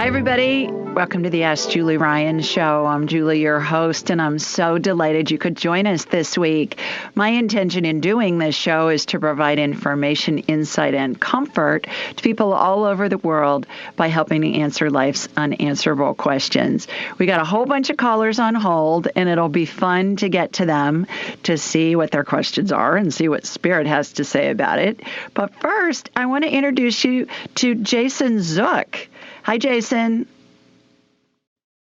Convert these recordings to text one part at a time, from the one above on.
Hi, everybody. Welcome to the Ask Julie Ryan Show. I'm Julie, your host, and I'm so delighted you could join us this week. My intention in doing this show is to provide information, insight, and comfort to people all over the world by helping to answer life's unanswerable questions. We got a whole bunch of callers on hold, and it'll be fun to get to them to see what their questions are and see what Spirit has to say about it. But first, I want to introduce you to Jason Zuk. Hi, Jason.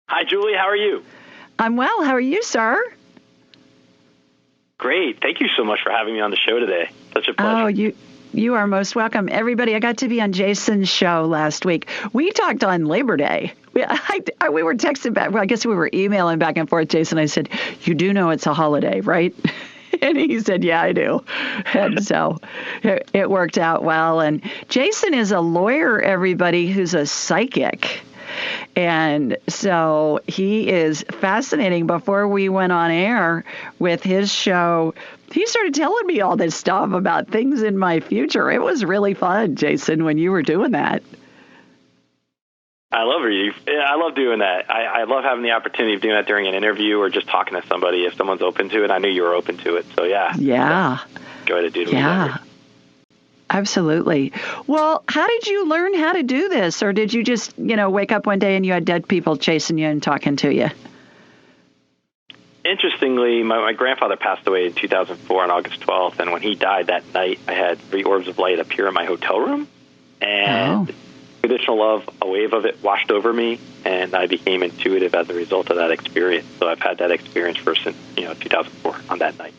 Hi, Julie. How are you? I'm well. How are you, sir? Great. Thank you so much for having me on the show today. Such a pleasure. Oh, you are most welcome. Everybody, I got to be on Jason's show last week. We talked on Labor Day. We were texting back. Well, I guess we were emailing back and forth, Jason. I said, you do know it's a holiday, right? And he said, yeah, I do. And so it worked out well. And Jason is a lawyer, everybody, who's a psychic. And so he is fascinating. Before we went on air with his show, he started telling me all this stuff about things in my future. It was really fun, Jason, when you were doing that. I love it. I love doing that. I love having the opportunity of doing that during an interview or just talking to somebody if someone's open to it. I knew you were open to it. So, yeah. Yeah. Go ahead and do it. Yeah. Absolutely. Well, how did you learn how to do this? Or did you just, wake up one day and you had dead people chasing you and talking to you? Interestingly, my grandfather passed away in 2004 on August 12th. And when he died that night, I had 3 orbs of light appear in my hotel room. And traditional love, a wave of it washed over me, and I became intuitive as a result of that experience. So I've had that experience since 2004 on that night.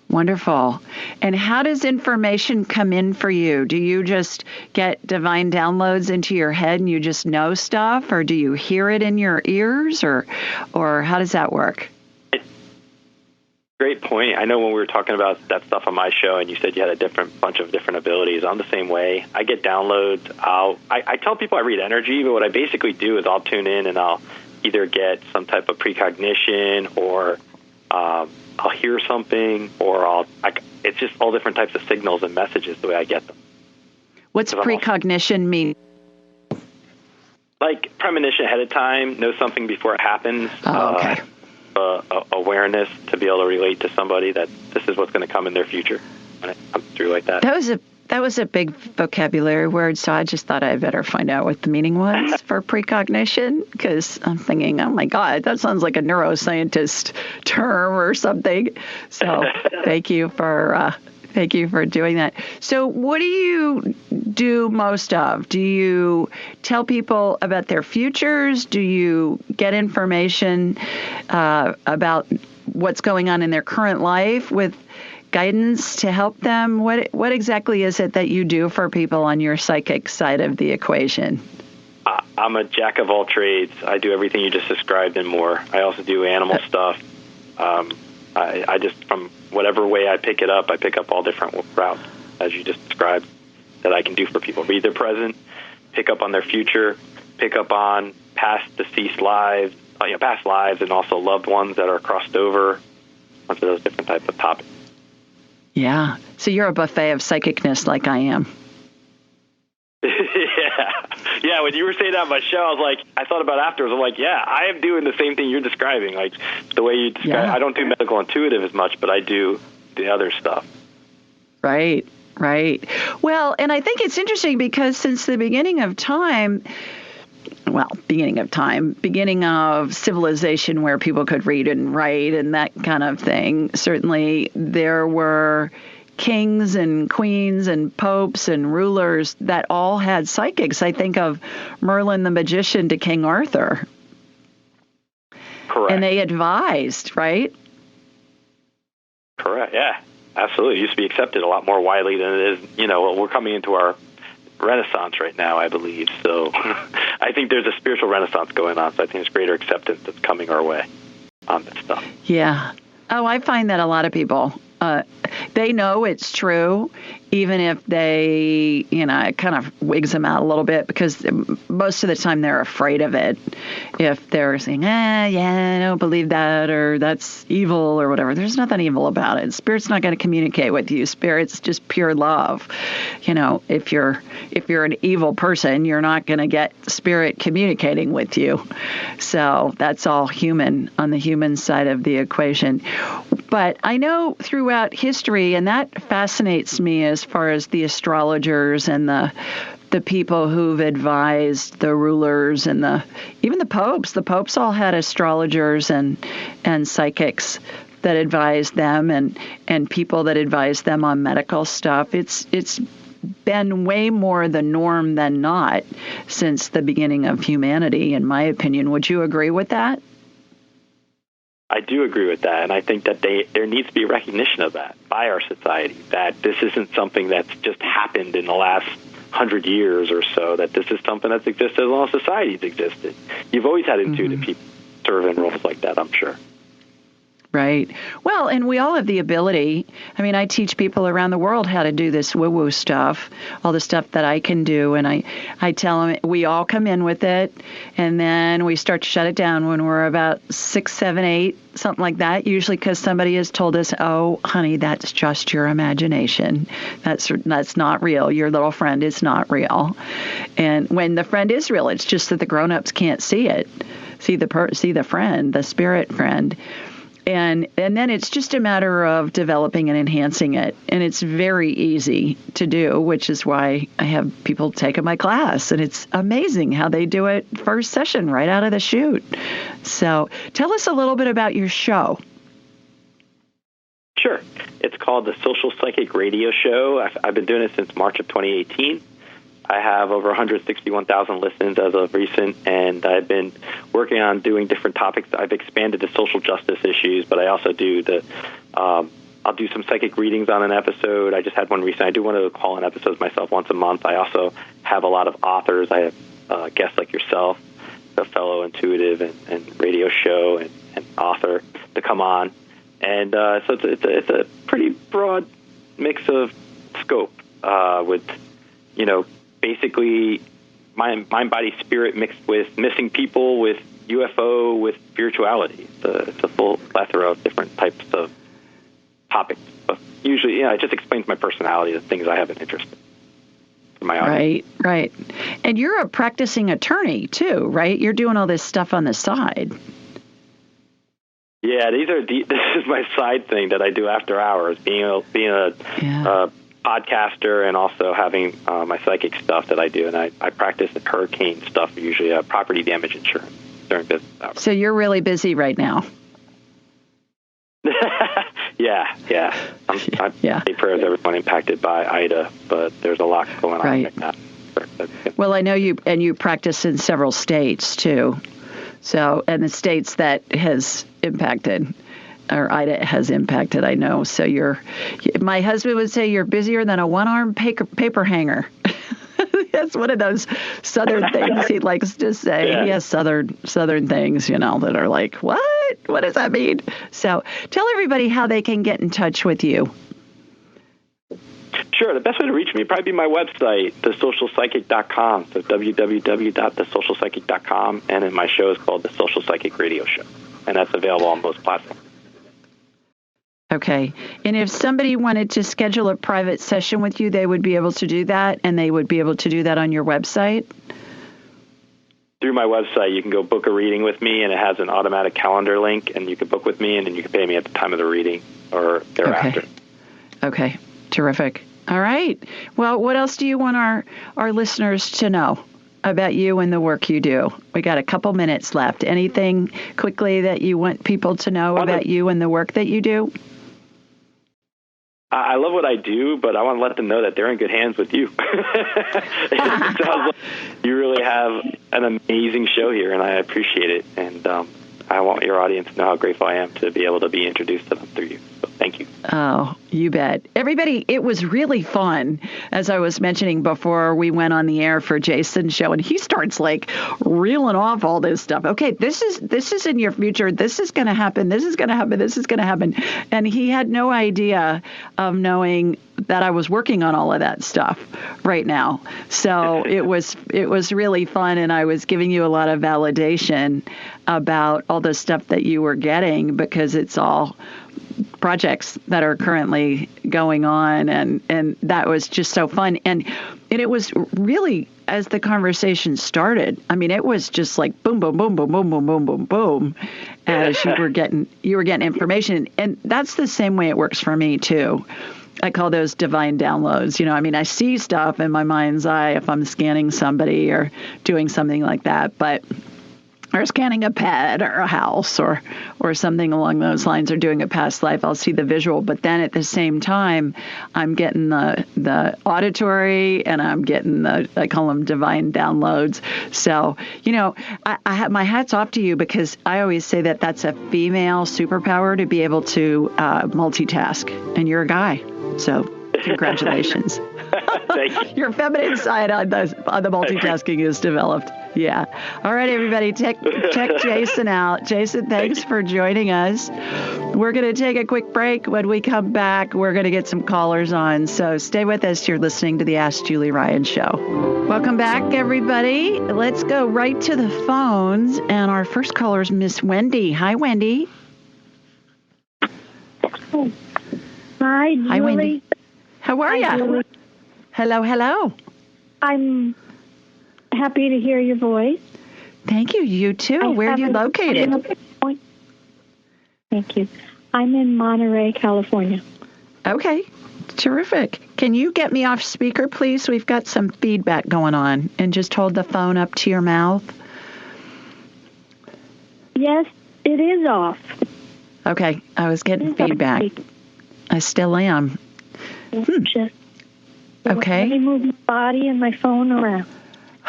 Wonderful. And how does information come in for you? Do you just get divine downloads into your head and you just know stuff, or do you hear it in your ears, or how does that work? Great point. I know when we were talking about that stuff on my show and you said you had a bunch of different abilities, I'm the same way. I get downloads. I tell people I read energy, but what I basically do is I'll tune in and I'll either get some type of precognition or I'll hear something or it's just all different types of signals and messages the way I get them. What's precognition mean? Like premonition ahead of time, know something before it happens. Oh, okay. Awareness to be able to relate to somebody that this is what's going to come in their future when it comes through like that. That was a big vocabulary word, so I just thought I'd better find out what the meaning was for precognition, because I'm thinking, oh my God, that sounds like a neuroscientist term or something. So thank you for doing that. So what do you do most of? Do you tell people about their futures? Do you get information about what's going on in their current life with guidance to help them? What exactly is it that you do for people on your psychic side of the equation? I'm a jack of all trades. I do everything you just described and more. I also do animal stuff. I just, from whatever way I pick up all different routes, as you just described, that I can do for people. Read their present, pick up on their future, pick up on past deceased lives, past lives, and also loved ones that are crossed over, onto those different types of topics. Yeah. So you're a buffet of psychicness like I am. Yeah, when you were saying that on my show, I thought about it afterwards. I'm like, yeah, I am doing the same thing you're describing. Like the way you describe, I don't do medical intuitive as much, but I do the other stuff. Right. Well, and I think it's interesting because since the beginning of civilization where people could read and write and that kind of thing, certainly there were kings and queens and popes and rulers that all had psychics. I think of Merlin the magician to King Arthur. Correct. And they advised, right? Correct, yeah. Absolutely. It used to be accepted a lot more widely than it is. We're coming into our renaissance right now, I believe. So I think there's a spiritual renaissance going on. So I think there's greater acceptance that's coming our way on this stuff. Yeah. Oh, I find that a lot of people They know it's true, even if they, it kind of wigs them out a little bit, because most of the time they're afraid of it. If they're saying, I don't believe that, or that's evil or whatever, there's nothing evil about it. Spirit's not going to communicate with you. Spirit's just pure love. If you're an evil person, you're not going to get Spirit communicating with you. So that's all human, on the human side of the equation. But I know throughout history, and that fascinates me as far as the astrologers and the people who've advised the rulers and even the popes. The popes all had astrologers and psychics that advised them, and people that advised them on medical stuff. It's been way more the norm than not since the beginning of humanity, in my opinion. Would you agree with that? I do agree with that, and I think that there needs to be recognition of that by our society, that this isn't something that's just happened in the last 100 years or so, that this is something that's existed as long as society's existed. You've always had intuitive people serve in roles like that, I'm sure. Right. Well, and we all have the ability. I mean, I teach people around the world how to do this woo-woo stuff, all the stuff that I can do. And I tell them we all come in with it, and then we start to shut it down when we're about 6, 7, 8, something like that, usually because somebody has told us, oh, honey, that's just your imagination. That's not real. Your little friend is not real. And when the friend is real, it's just that the grown-ups can't see it, see the friend, the spirit friend. And then it's just a matter of developing and enhancing it. And it's very easy to do, which is why I have people taking my class. And it's amazing how they do it first session right out of the chute. So tell us a little bit about your show. Sure. It's called the Social Psychic Radio Show. I've been doing it since March of 2018. I have over 161,000 listens as of recent, and I've been working on doing different topics. I've expanded to social justice issues, but I also do I'll do some psychic readings on an episode. I just had one recently. I do one of the call-in episodes myself once a month. I also have a lot of authors. I have guests like yourself, a fellow intuitive and radio show and author to come on. And so it's a pretty broad mix of scope with, basically mind, body, spirit mixed with missing people, with UFO, with spirituality. It's a full plethora of different types of topics. But usually, it just explains my personality, the things I have an interest in my audience. Right. And you're a practicing attorney, too, right? You're doing all this stuff on the side. Yeah, this is my side thing that I do after hours, being a podcaster and also having my psychic stuff that I do. And I practice hurricane stuff, usually property damage insurance during business hours. So you're really busy right now. Yeah. I say prayers everyone impacted by Ida, but there's a lot going on right now. Well, I know you practice in several states too. So, and the states that has impacted, or Ida has impacted, I know. So my husband would say you're busier than a one-armed paper hanger. That's one of those Southern things he likes to say. Yeah. He has Southern things, that are like, what? What does that mean? So tell everybody how they can get in touch with you. Sure. The best way to reach me would probably be my website, thesocialpsychic.com. So www.thesocialpsychic.com. And then my show is called The Social Psychic Radio Show. And that's available on most platforms. Okay. And if somebody wanted to schedule a private session with you, they would be able to do that, and they would be able to do that on your website? Through my website, you can go book a reading with me, and it has an automatic calendar link, and you can book with me, and then you can pay me at the time of the reading or thereafter. Okay. Terrific. All right. Well, what else do you want our listeners to know about you and the work you do? We got a couple minutes left. Anything quickly that you want people to know about you and the work that you do? I love what I do, but I want to let them know that they're in good hands with you. It sounds like you really have an amazing show here, and I appreciate it. And I want your audience to know how grateful I am to be able to be introduced to them through you. So thank you. Oh, you bet. Everybody, it was really fun, as I was mentioning before we went on the air for Jason's show, and he starts like reeling off all this stuff. Okay, this is in your future. This is going to happen. This is going to happen. This is going to happen. And he had no idea of knowing that I was working on all of that stuff right now. So it was really fun, and I was giving you a lot of validation about all the stuff that you were getting, because it's all projects that are currently going on, and that was just so fun. And it was really, as the conversation started, I mean, it was just like boom, boom, boom, boom, boom, boom, boom, boom, boom, as you were getting information. And that's the same way it works for me too. I call those divine downloads. I mean, I see stuff in my mind's eye if I'm scanning somebody or doing something like that, or scanning a pet or a house or something along those lines, or doing a past life, I'll see the visual. But then at the same time, I'm getting the auditory, and I'm getting I call them divine downloads. So, I have my hats off to you, because I always say that that's a female superpower, to be able to multitask, and you're a guy. So congratulations. Thank you. Your feminine side on the multitasking is developed. Yeah. All right, everybody, check Jason out. Jason, thanks for joining us. We're going to take a quick break. When we come back, we're going to get some callers on. So stay with us. You're listening to the Ask Julie Ryan Show. Welcome back, everybody. Let's go right to the phones. And our first caller is Miss Wendy. Hi, Wendy. Hi, Julie. Hi, Wendy. How are you? Hello. I'm happy to hear your voice. Thank you. You too. Where are you located? Thank you. I'm in Monterey, California. Okay. Terrific. Can you get me off speaker, please? We've got some feedback going on. And just hold the phone up to your mouth. Yes, it is off. Okay. I was getting feedback. I still am. Just okay. Let me move my body and my phone around.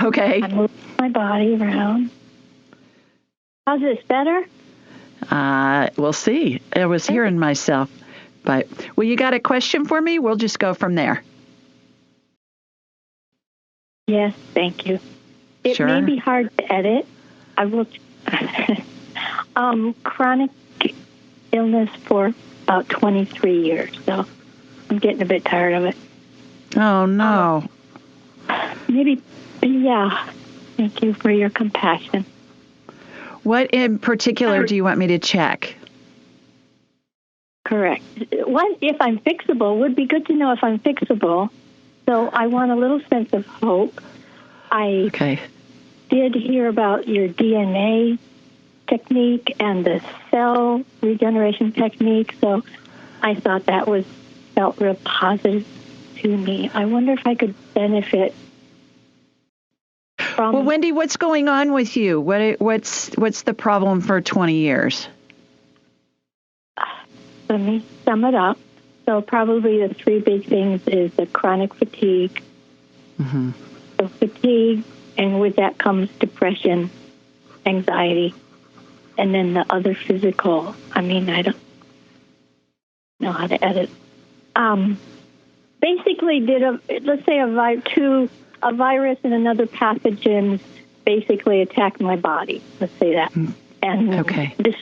Okay. I move my body around. How's this, better? We'll see. I was hearing myself. But, well, you got a question for me? We'll just go from there. Yes, thank you. It Sure. may be hard to edit. I will. Chronic illness for about 23 years, so I'm getting a bit tired of it. Oh, no. Maybe, yeah. Thank you for your compassion. What in particular do you want me to check? Correct. What if I'm fixable? Would be good to know if I'm fixable. So I want a little sense of hope. I did hear about your DNA technique and the cell regeneration technique, so I thought that felt real positive to me. I wonder if I could benefit from... Well, Wendy, what's going on with you? What's the problem for 20 years? Let me sum it up. So probably the three big things is the chronic fatigue. Mm-hmm. So fatigue, and with that comes depression, anxiety, and then the other physical. I mean, I don't know how to edit. Basically, let's say a virus and another pathogen basically attacked my body. Let's say that, and this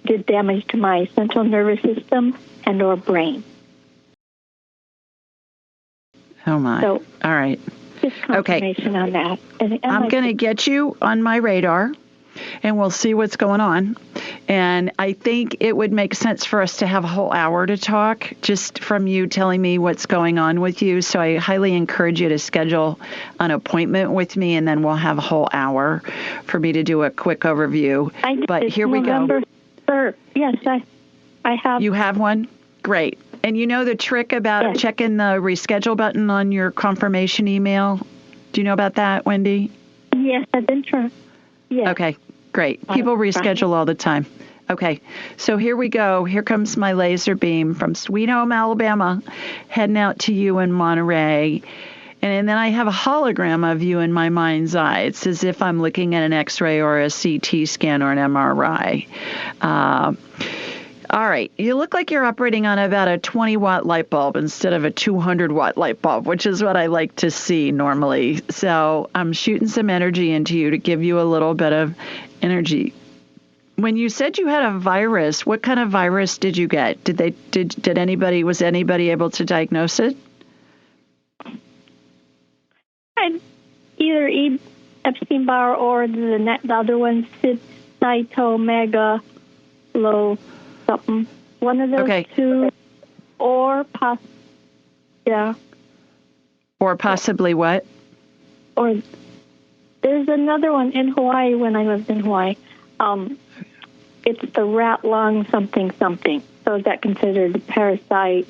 did damage to my central nervous system and or brain. Oh my! So, all right. Just confirmation on that. And I'm going to get you on my radar, and we'll see what's going on. And I think it would make sense for us to have a whole hour to talk, just from you telling me what's going on with you. So I highly encourage you to schedule an appointment with me, and then we'll have a whole hour for me to do a quick overview. But here we go. November 3rd. Yes, I have. You have one? Great. And you know the trick about checking the reschedule button on your confirmation email? Do you know about that, Wendy? Yes, I've been trying. Yes. Okay, great. People reschedule all the time. Okay, so here we go. Here comes my laser beam from Sweet Home, Alabama, heading out to you in Monterey. And then I have a hologram of you in my mind's eye. It's as if I'm looking at an X-ray or a CT scan or an MRI. All right. You look like you're operating on about a 20-watt light bulb instead of a 200-watt light bulb, which is what I like to see normally. So I'm shooting some energy into you to give you a little bit of energy. When you said you had a virus, what kind of virus did you get? Was anybody able to diagnose it? Either Epstein-Barr or the other one, cytomegalo something. One of those two, or Or possibly what? Or there's another one in Hawaii when I lived in Hawaii. It's the rat lung something. So is that considered a parasite?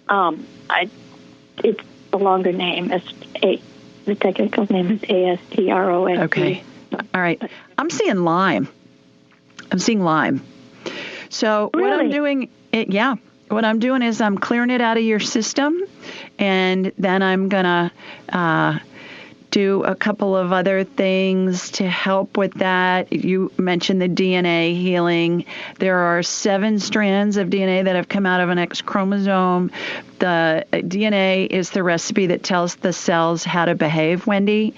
It's a longer name. The technical name is ASTROS. Okay. All right. I'm seeing Lyme. So really? what I'm doing is I'm clearing it out of your system, and then I'm going to do a couple of other things to help with that. You mentioned the DNA healing. There are 7 strands of DNA that have come out of an X chromosome. The DNA is the recipe that tells the cells how to behave, Wendy.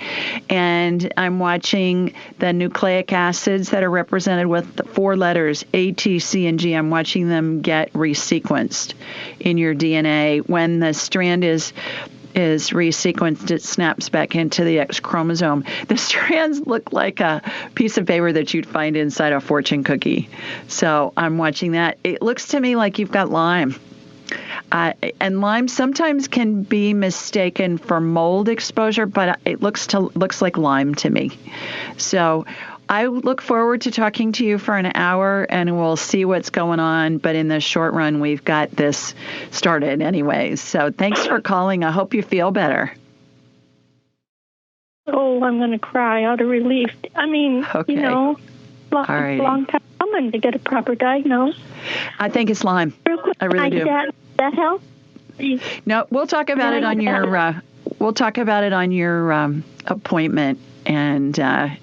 And I'm watching the nucleic acids that are represented with the 4 letters, A, T, C, and G. I'm watching them get resequenced in your DNA. When the strand is resequenced, it snaps back into the X chromosome. The strands look like a piece of paper that you'd find inside a fortune cookie. So I'm watching that. It looks to me like you've got Lyme. And Lyme sometimes can be mistaken for mold exposure, but it looks like Lyme to me. So I look forward to talking to you for an hour, and we'll see what's going on. But in the short run, we've got this started anyways. So thanks for calling. I hope you feel better. Oh, I'm going to cry out of relief. I mean, okay. Long time coming to get a proper diagnosis. I think it's Lyme. I really do. That help? No, we'll talk about it on your. We'll talk about it on your appointment. And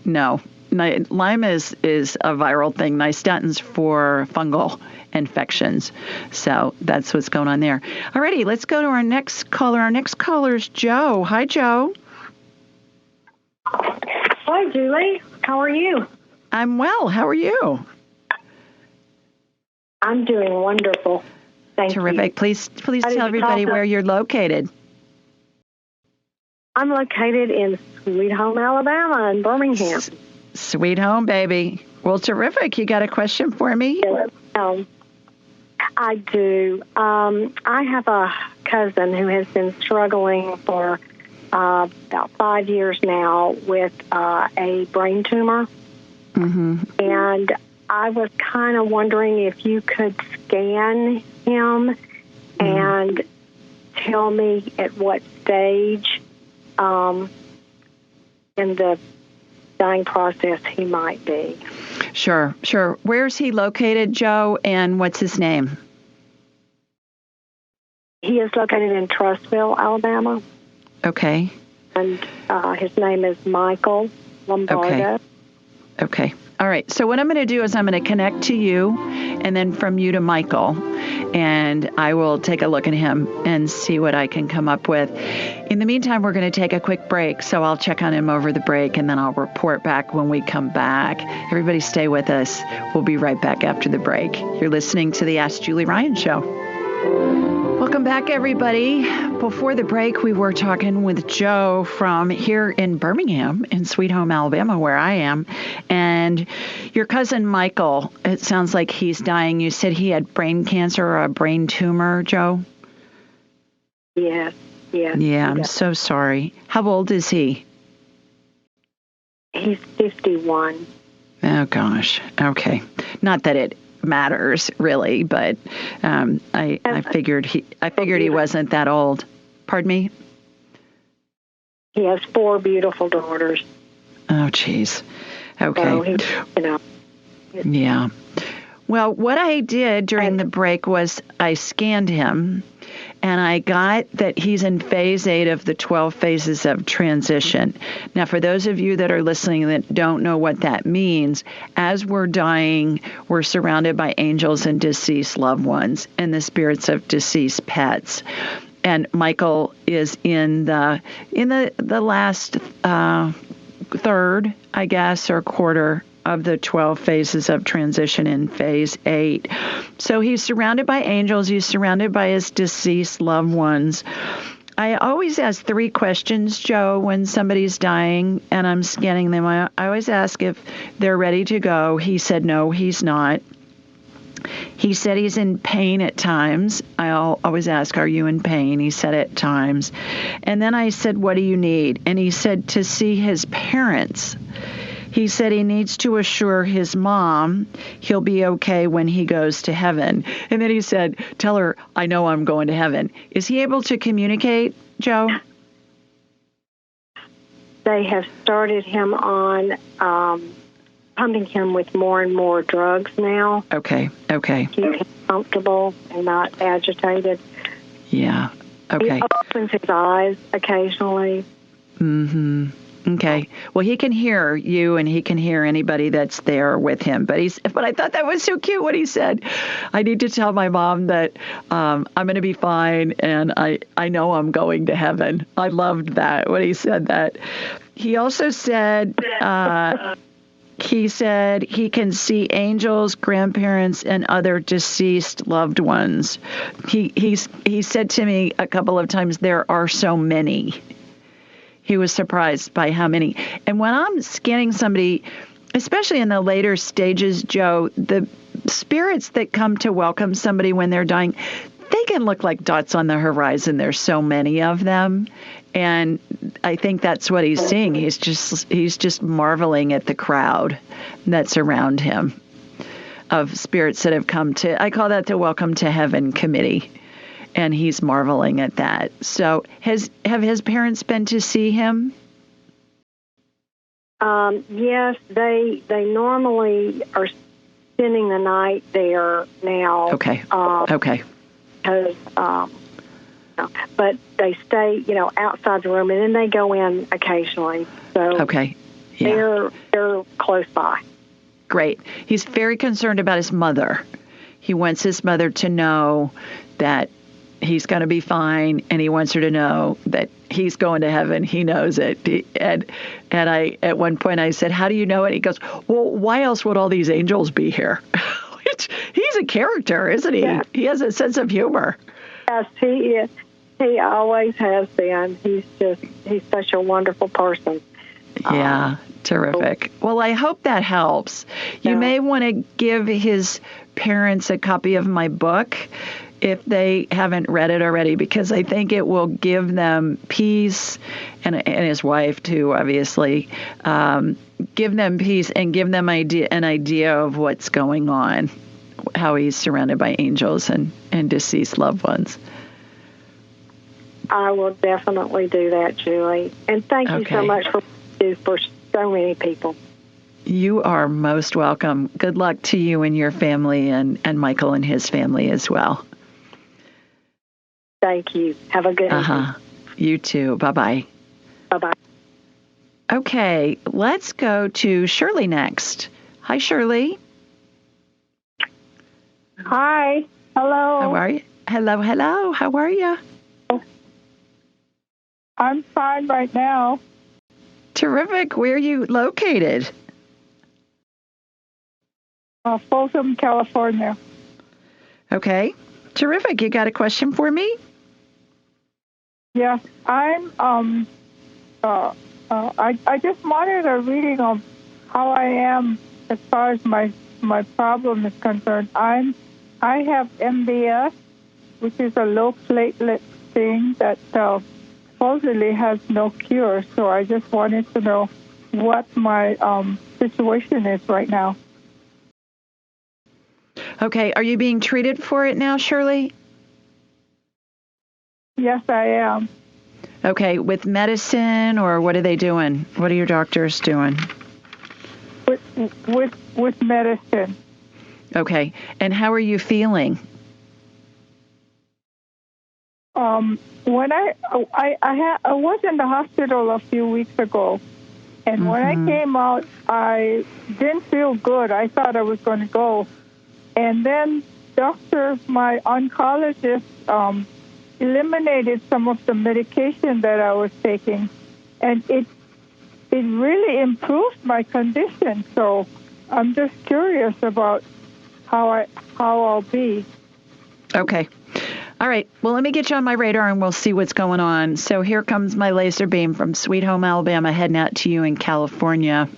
no. Lyme is a viral thing. Nystatin's for fungal infections. So that's what's going on there. Alrighty, let's go to our next caller. Our next caller is Joe. Hi, Joe. Hi, Julie. How are you? I'm well. How are you? I'm doing wonderful. Thank you. Terrific. Please tell everybody where you're located. I'm located in Sweet Home, Alabama, in Birmingham. Sweet home, baby. Well, terrific. You got a question for me? I do. I have a cousin who has been struggling for about 5 years now with a brain tumor. Mm-hmm. And I was kind of wondering if you could scan him and tell me at what stage in the dying process he might be. Sure. Where's he located, Joe, and what's his name? He is located in Trussville, Alabama. Okay. And his name is Michael Lombardo. Okay. All right. So what I'm going to do is I'm going to connect to you and then from you to Michael, and I will take a look at him and see what I can come up with. In the meantime, we're going to take a quick break, so I'll check on him over the break, and then I'll report back when we come back. Everybody stay with us. We'll be right back after the break. You're listening to the Ask Julie Ryan Show. Welcome back, everybody. Before the break, we were talking with Joe from here in Birmingham, in Sweet Home, Alabama, where I am. And your cousin Michael, it sounds like he's dying. You said he had brain cancer or a brain tumor, Joe? Yes. Yeah, I'm so sorry. How old is he? He's 51. Oh, gosh. Okay. Not that it matters really, but I figured he wasn't that old. Pardon me? He has 4 beautiful daughters. Oh, geez. Okay. So yeah. Well, what I did during the break was I scanned him, And I got that he's in phase 8 of the 12 phases of transition. Now, for those of you that are listening that don't know what that means, as we're dying, we're surrounded by angels and deceased loved ones and the spirits of deceased pets. And Michael is in the last third, I guess, or quarter of the 12 phases of transition in phase 8. So he's surrounded by angels. He's surrounded by his deceased loved ones. I always ask 3 questions, Joe, when somebody's dying and I'm scanning them. I always ask if they're ready to go. He said no, he's not. He said he's in pain at times. I always ask, are you in pain? He said at times. And then I said, what do you need? And he said to see his parents. He said he needs to assure his mom he'll be okay when he goes to heaven. And then he said, tell her, I know I'm going to heaven. Is he able to communicate, Joe? They have started him on pumping him with more and more drugs now. Okay. Keep him comfortable and not agitated. Yeah. Okay. He opens his eyes occasionally. Mm-hmm. Okay. Well, he can hear you and he can hear anybody that's there with him. But I thought that was so cute what he said. I need to tell my mom that I'm going to be fine and I know I'm going to heaven. I loved that when he said that. He also said he can see angels, grandparents, and other deceased loved ones. He said to me a couple of times, there are so many. He was surprised by how many. And when I'm scanning somebody, especially in the later stages, Joe, the spirits that come to welcome somebody when they're dying, they can look like dots on the horizon. There's so many of them. And I think that's what he's seeing. He's just marveling at the crowd that's around him of spirits that have come to, I call that the Welcome to Heaven committee. And he's marveling at that. So have his parents been to see him? Yes, they normally are spending the night there now. Okay. Because, but they stay, outside the room, and then they go in occasionally. So okay. Yeah. They're close by. Great. He's very concerned about his mother. He wants his mother to know that he's going to be fine, and he wants her to know that he's going to heaven. He knows it. And I, at one point, I said, "How do you know it?" He goes, "Well, why else would all these angels be here?" Which he's a character, isn't he? Yeah. He has a sense of humor. Yes, he is. He always has been. He's such a wonderful person. Yeah, terrific. Well, I hope that helps. You may want to give his parents a copy of my book if they haven't read it already, because I think it will give them peace, and his wife too, obviously, give them peace and give them an idea of what's going on, how he's surrounded by angels and deceased loved ones. I will definitely do that, Julie. And thank you so much for so many people. You are most welcome. Good luck to you and your family, and Michael and his family as well. Thank you. Have a good evening. You too. Bye-bye. Bye-bye. Okay, let's go to Shirley next. Hi, Shirley. Hi. Hello. How are you? Hello. How are you? I'm fine right now. Terrific. Where are you located? Folsom, California. Okay. Terrific. You got a question for me? Yes, I'm. I just wanted a reading of how I am as far as my problem is concerned. I have MBS, which is a low platelet thing that supposedly has no cure. So I just wanted to know what my situation is right now. Okay. Are you being treated for it now, Shirley? Yes, I am. Okay. With medicine, or what are they doing? What are your doctors doing? With medicine. Okay. And how are you feeling? when I was in the hospital a few weeks ago, and when I came out, I didn't feel good. I thought I was going to go, and then my oncologist, eliminated some of the medication that I was taking, and it really improved my condition. So I'm just curious about how I'll be. Okay. All right. Well, let me get you on my radar and we'll see what's going on. So here comes my laser beam from Sweet Home, Alabama, heading out to you in California.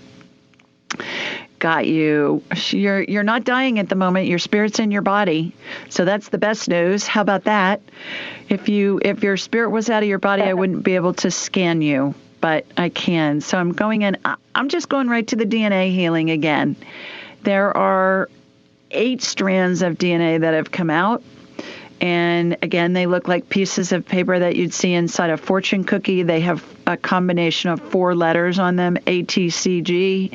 Got you. You're not dying at the moment. Your spirit's in your body. So that's the best news. How about that? If your spirit was out of your body, I wouldn't be able to scan you, but I can. So I'm going in. I'm just going right to the DNA healing again. There are 8 strands of DNA that have come out. And again, they look like pieces of paper that you'd see inside a fortune cookie. They have a combination of 4 letters on them, ATCG.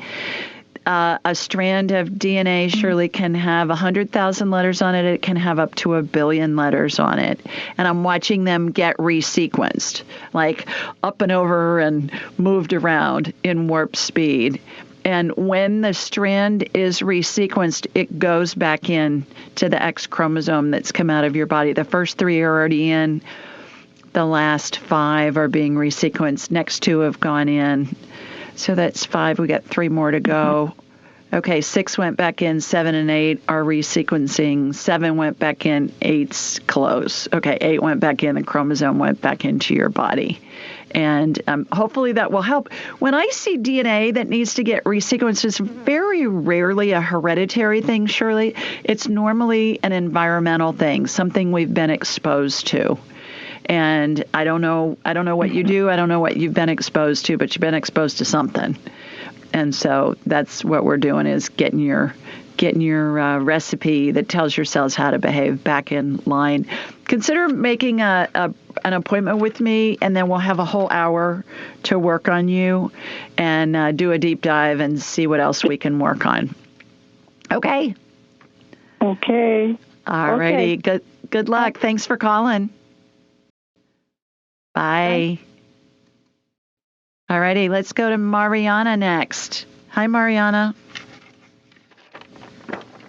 A strand of DNA surely can have 100,000 letters on it. It can have up to 1 billion letters on it. And I'm watching them get resequenced, like up and over and moved around in warp speed. And when the strand is resequenced, it goes back in to the X chromosome that's come out of your body. The first 3 are already in. The last 5 are being resequenced. Next 2 have gone in. So that's 5. We got 3 more to go. Okay, 6 went back in. 7 and 8 are resequencing. 7 went back in. 8's close. Okay, 8 went back in. The chromosome went back into your body. And hopefully that will help. When I see DNA that needs to get resequenced, it's very rarely a hereditary thing, Shirley. It's normally an environmental thing, something we've been exposed to. And I don't know what you do. I don't know what you've been exposed to, but you've been exposed to something. And so that's what we're doing, is getting your recipe that tells your cells how to behave back in line. Consider making an appointment with me, and then we'll have a whole hour to work on you and do a deep dive and see what else we can work on. Okay? Okay. All righty. Good luck. Thanks for calling. Bye. All righty. Let's go to Mariana next. Hi, Mariana.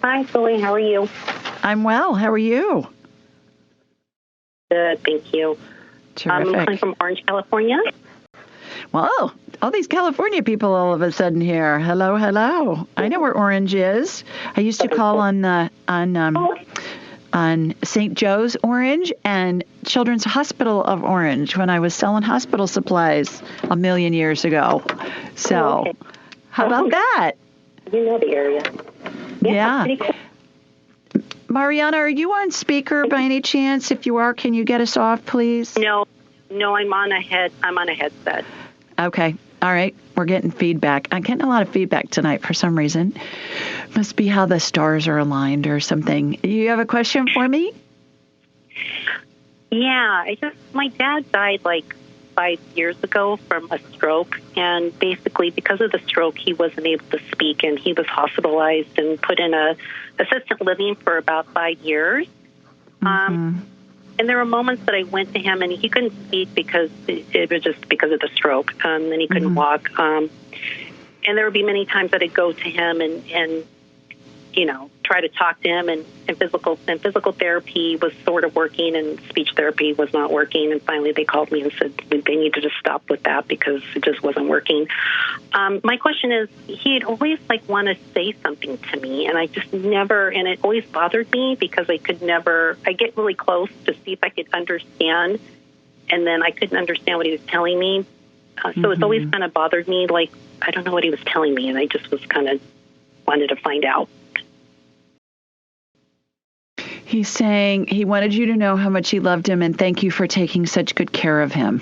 Hi, Julie. How are you? I'm well. How are you? Good, thank you. Terrific. I'm calling from Orange, California. Well, all these California people all of a sudden here. Hello, hello. I know where Orange is. I used to call on St. Joe's Orange and Children's Hospital of Orange when I was selling hospital supplies a million years ago. So, how about that? You know the area. Yeah. Cool. Mariana, are you on speaker by any chance? If you are, can you get us off, please? No, I'm on a headset. Okay. All right. We're getting feedback. I'm getting a lot of feedback tonight for some reason. Must be how the stars are aligned or something. You have a question for me? Yeah. My dad died like 5 years ago from a stroke, and basically because of the stroke, he wasn't able to speak, and he was hospitalized and put in a assisted living for about 5 years. And there were moments that I went to him, and he couldn't speak because it was just because of the stroke, and he couldn't walk. And there would be many times that I'd go to him and try to talk to him, and physical therapy was sort of working, and speech therapy was not working. And finally, they called me and said they needed to stop with that because it just wasn't working. My question is, he'd always want to say something to me, and I just never, and it always bothered me because I get really close to see if I could understand, and then I couldn't understand what he was telling me. So it's always kind of bothered me, I don't know what he was telling me, and I just was kind of wanted to find out. He's saying he wanted you to know how much he loved him and thank you for taking such good care of him.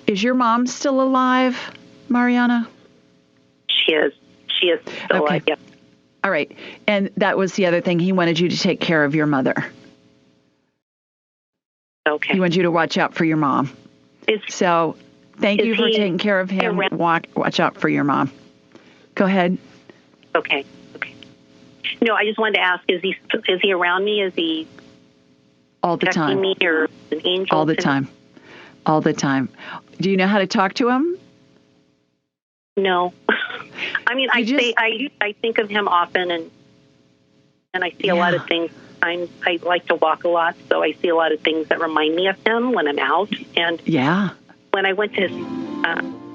Is your mom still alive, Mariana? She is. She is still alive, yep. All right. And that was the other thing. He wanted you to take care of your mother. Okay. He wanted you to watch out for your mom. So thank you for taking care of him. Watch out for your mom. Go ahead. Okay. No, I just wanted to ask: is he around me? Is he all the time? Me or an angel. All the time. All the time. Do you know how to talk to him? No. I mean, I think of him often, and I see a lot of things. I like to walk a lot, so I see a lot of things that remind me of him when I'm out. And when I went to his,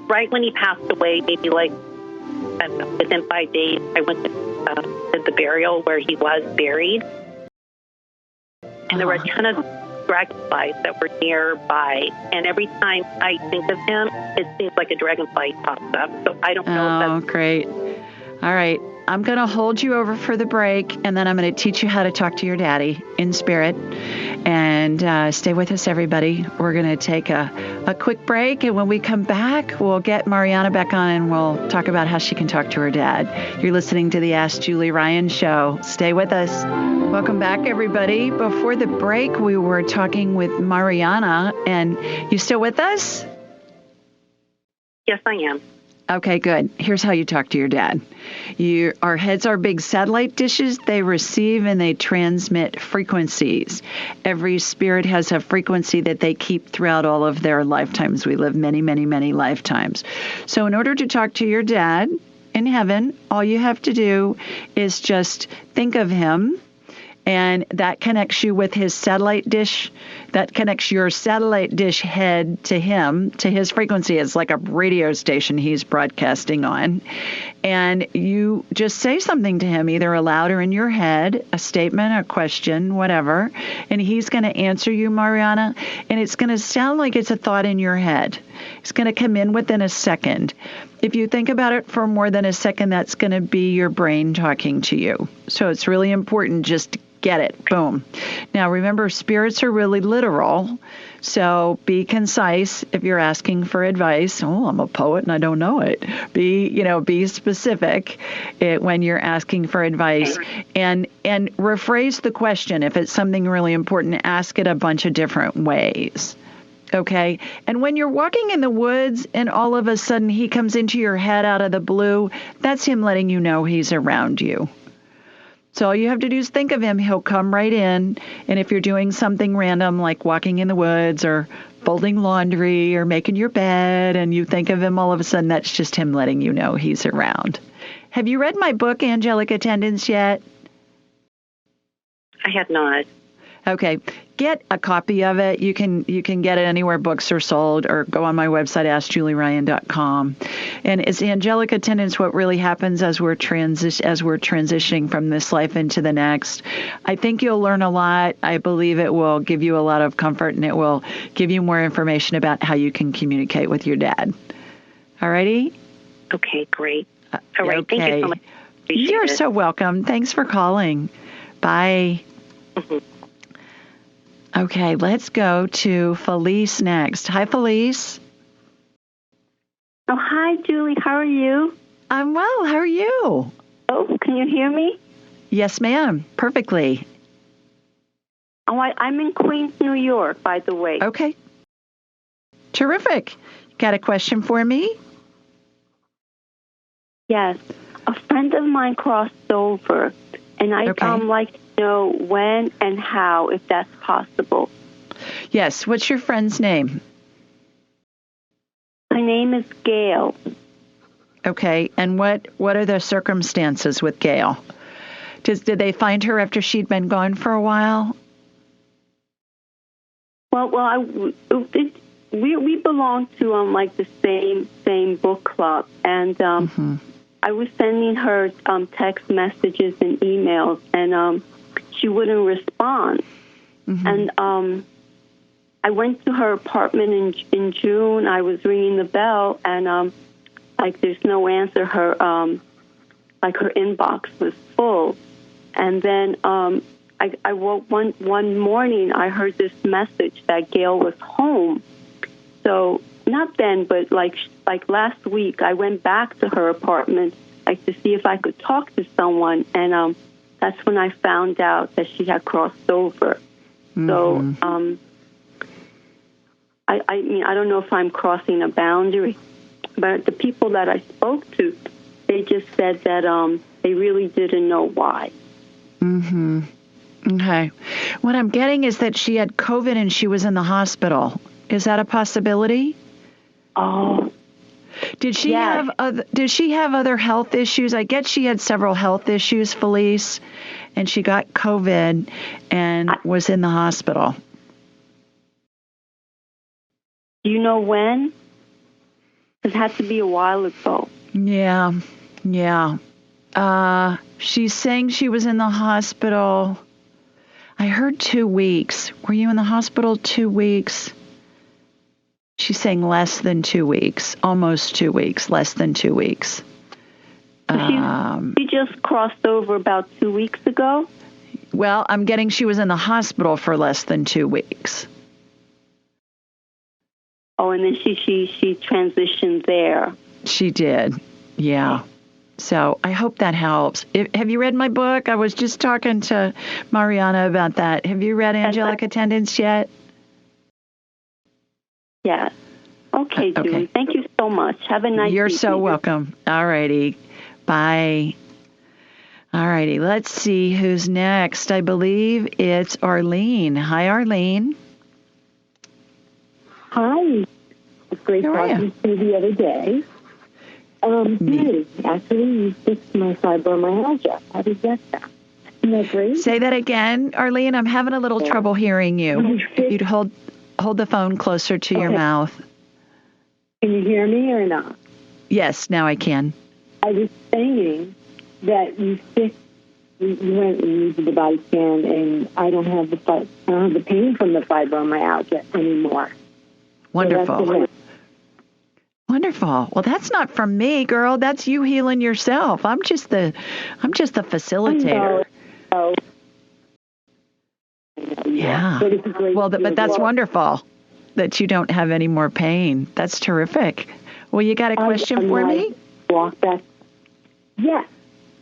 right when he passed away, maybe like within 5 days, I went to the burial where he was buried, and there were a ton of dragonflies that were nearby. And every time I think of him, it seems like a dragonfly pops up. So I don't know. Oh, great. All right. I'm going to hold you over for the break, and then I'm going to teach you how to talk to your daddy in spirit. And stay with us, everybody. We're going to take a quick break, and when we come back, we'll get Mariana back on, and we'll talk about how she can talk to her dad. You're listening to the Ask Julie Ryan Show. Stay with us. Welcome back, everybody. Before the break, we were talking with Mariana, and you still with us? Yes, I am. Okay, good. Here's how you talk to your dad. Our heads are big satellite dishes. They receive and they transmit frequencies. Every spirit has a frequency that they keep throughout all of their lifetimes. We live many, many, many lifetimes. So in order to talk to your dad in heaven, all you have to do is just think of him. And that connects you with his satellite dish. That connects your satellite dish head to him, to his frequency. It's like a radio station he's broadcasting on. And you just say something to him, either aloud or in your head, a statement, a question, whatever. And he's going to answer you, Mariana. And it's going to sound like it's a thought in your head. It's going to come in within a second. If you think about it for more than a second, that's going to be your brain talking to you. So it's really important just to get it. Boom. Now, remember, spirits are really literal. So be concise if you're asking for advice. Oh, I'm a poet and I don't know it. Be specific when you're asking for advice, and rephrase the question. If it's something really important, ask it a bunch of different ways. Okay. And when you're walking in the woods and all of a sudden he comes into your head out of the blue, that's him letting you know he's around you. So all you have to do is think of him. He'll come right in. And if you're doing something random like walking in the woods or folding laundry or making your bed and you think of him all of a sudden, that's just him letting you know he's around. Have you read my book, Angelic Attendants, yet? I have not. Okay. Get a copy of it. You can get it anywhere books are sold, or go on my website, AskJulieRyan.com. And it's Angelic Attendants, what really happens as we're transitioning from this life into the next. I think you'll learn a lot. I believe it will give you a lot of comfort, and it will give you more information about how you can communicate with your dad. All righty? Okay, great. All right. Okay. Thank you so much. You're so welcome. Thanks for calling. Bye. Mm-hmm. Okay, let's go to Felice next. Hi, Felice. Oh, hi, Julie. How are you? I'm well. How are you? Oh, can you hear me? Yes, ma'am. Perfectly. Oh, I'm in Queens, New York, by the way. Okay. Terrific. Got a question for me? Yes. A friend of mine crossed over, and I'd like to know when and how, if that's possible. Yes. What's your friend's name? Her name is Gail. Okay. And what are the circumstances with Gail? Did they find her after she'd been gone for a while? Well, we belong to like the same book club, and I was sending her text messages and emails, and she wouldn't respond. And I went to her apartment in June. I was ringing the bell, and there's no answer. Her her inbox was full, and then I woke one morning. I heard this message that Gail was home. So not then, but like last week, I went back to her apartment to see if I could talk to someone, and that's when I found out that she had crossed over. So I mean, I don't know if I'm crossing a boundary, but the people that I spoke to, they just said that they really didn't know why. Okay. What I'm getting is that she had COVID and she was in the hospital. Is that a possibility? Oh. Did she have other health issues? I get she had several health issues, Felice, and she got COVID and was in the hospital. Do you know when? It had to be a while ago. Yeah. She's saying she was in the hospital. I heard 2 weeks. Were you in the hospital 2 weeks? She's saying less than 2 weeks, almost 2 weeks, less than 2 weeks. She just crossed over about 2 weeks ago. Well, I'm getting she was in the hospital for less than 2 weeks. Oh, and then she transitioned there. She did, yeah. So I hope that helps. Have you read my book? I was just talking to Mariana about that. Have you read Angelic Attendants yet? Yes. Okay, Julie. Thank you so much. Have a nice You're evening. so welcome. All righty. Bye. All righty. Let's see who's next. I believe it's Arlene. Hi, Arlene. Hi. It's great talking to you the other day. Good. Actually, you fixed my fibromyalgia. How did that sound? Isn't that great? Say that again, Arlene. I'm having a little trouble hearing you. If you'd hold the phone closer to your mouth. Can you hear me or not? Yes, now I can. I was saying that you went and you did the body scan, and I don't have the pain from the fibromyalgia anymore. Wonderful. So Wonderful. Well, that's not from me, girl. That's you healing yourself. I'm just the facilitator. Yeah. Well, but that's wonderful that you don't have any more pain. That's terrific. Well, you got a question for me? Walk back. Yeah.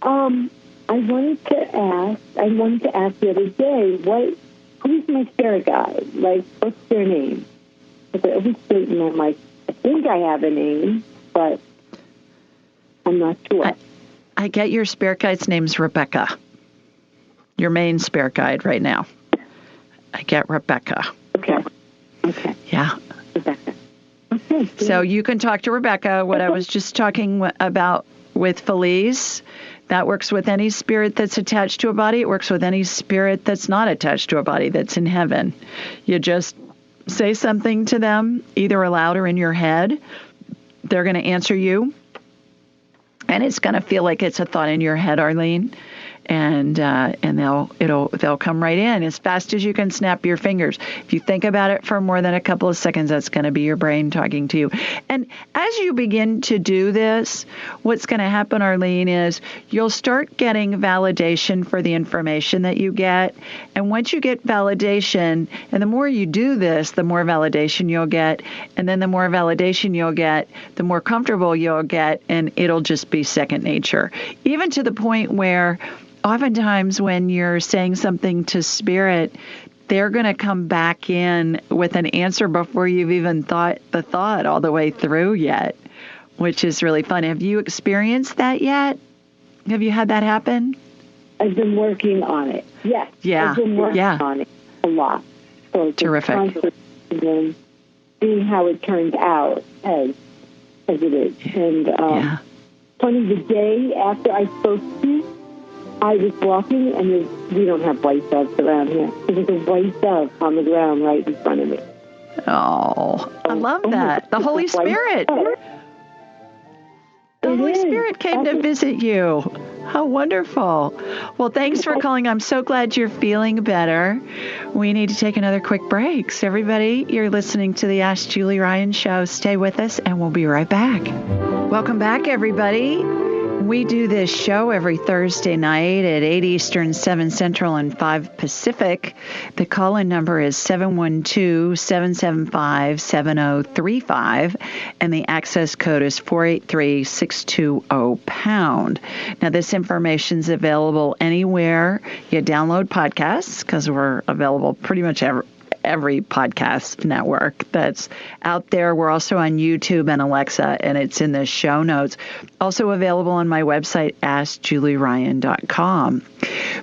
I wanted to ask the other day, who's my spirit guide? Like, what's their name? Because I always think I think I have a name, but I'm not sure. I get your spirit guide's name's Rebecca. Your main spirit guide right now. I get Rebecca. Okay. Yeah. Rebecca. Okay. So you can talk to Rebecca. What I was just talking about with Felice, that works with any spirit that's attached to a body. It works with any spirit that's not attached to a body that's in heaven. You just say something to them, either aloud or in your head. They're going to answer you. And it's going to feel like it's a thought in your head, Arlene. And they'll come right in as fast as you can snap your fingers. If you think about it for more than a couple of seconds, that's going to be your brain talking to you. And as you begin to do this, what's going to happen, Arlene, is you'll start getting validation for the information that you get. And once you get validation, and the more you do this, the more validation you'll get. And then the more validation you'll get, the more comfortable you'll get, and it'll just be second nature. Even to the point where oftentimes when you're saying something to spirit, they're going to come back in with an answer before you've even thought the thought all the way through yet, which is really fun. Have you experienced that yet? Have you had that happen? I've been working on it. Yes. Yeah. I've been working on it a lot. So terrific. And then seeing how it turns out as it is. And funny, the day after I spoke to you, I was walking, and we don't have white doves around here. There's a white dove on the ground right in front of me. Oh, I love that. The Holy Spirit. The Holy Spirit came to visit you. How wonderful. Well, thanks for calling. I'm so glad you're feeling better. We need to take another quick break. So everybody, you're listening to the Ask Julie Ryan Show. Stay with us, and we'll be right back. Welcome back, everybody. We do this show every Thursday night at 8 Eastern, 7 Central, and 5 Pacific. The call-in number is 712-775-7035, and the access code is 483-620-pound. Now, this information is available anywhere you download podcasts, because we're available pretty much every podcast network that's out there. We're also on YouTube and Alexa, and it's in the show notes. Also available on my website, AskJulieRyan.com.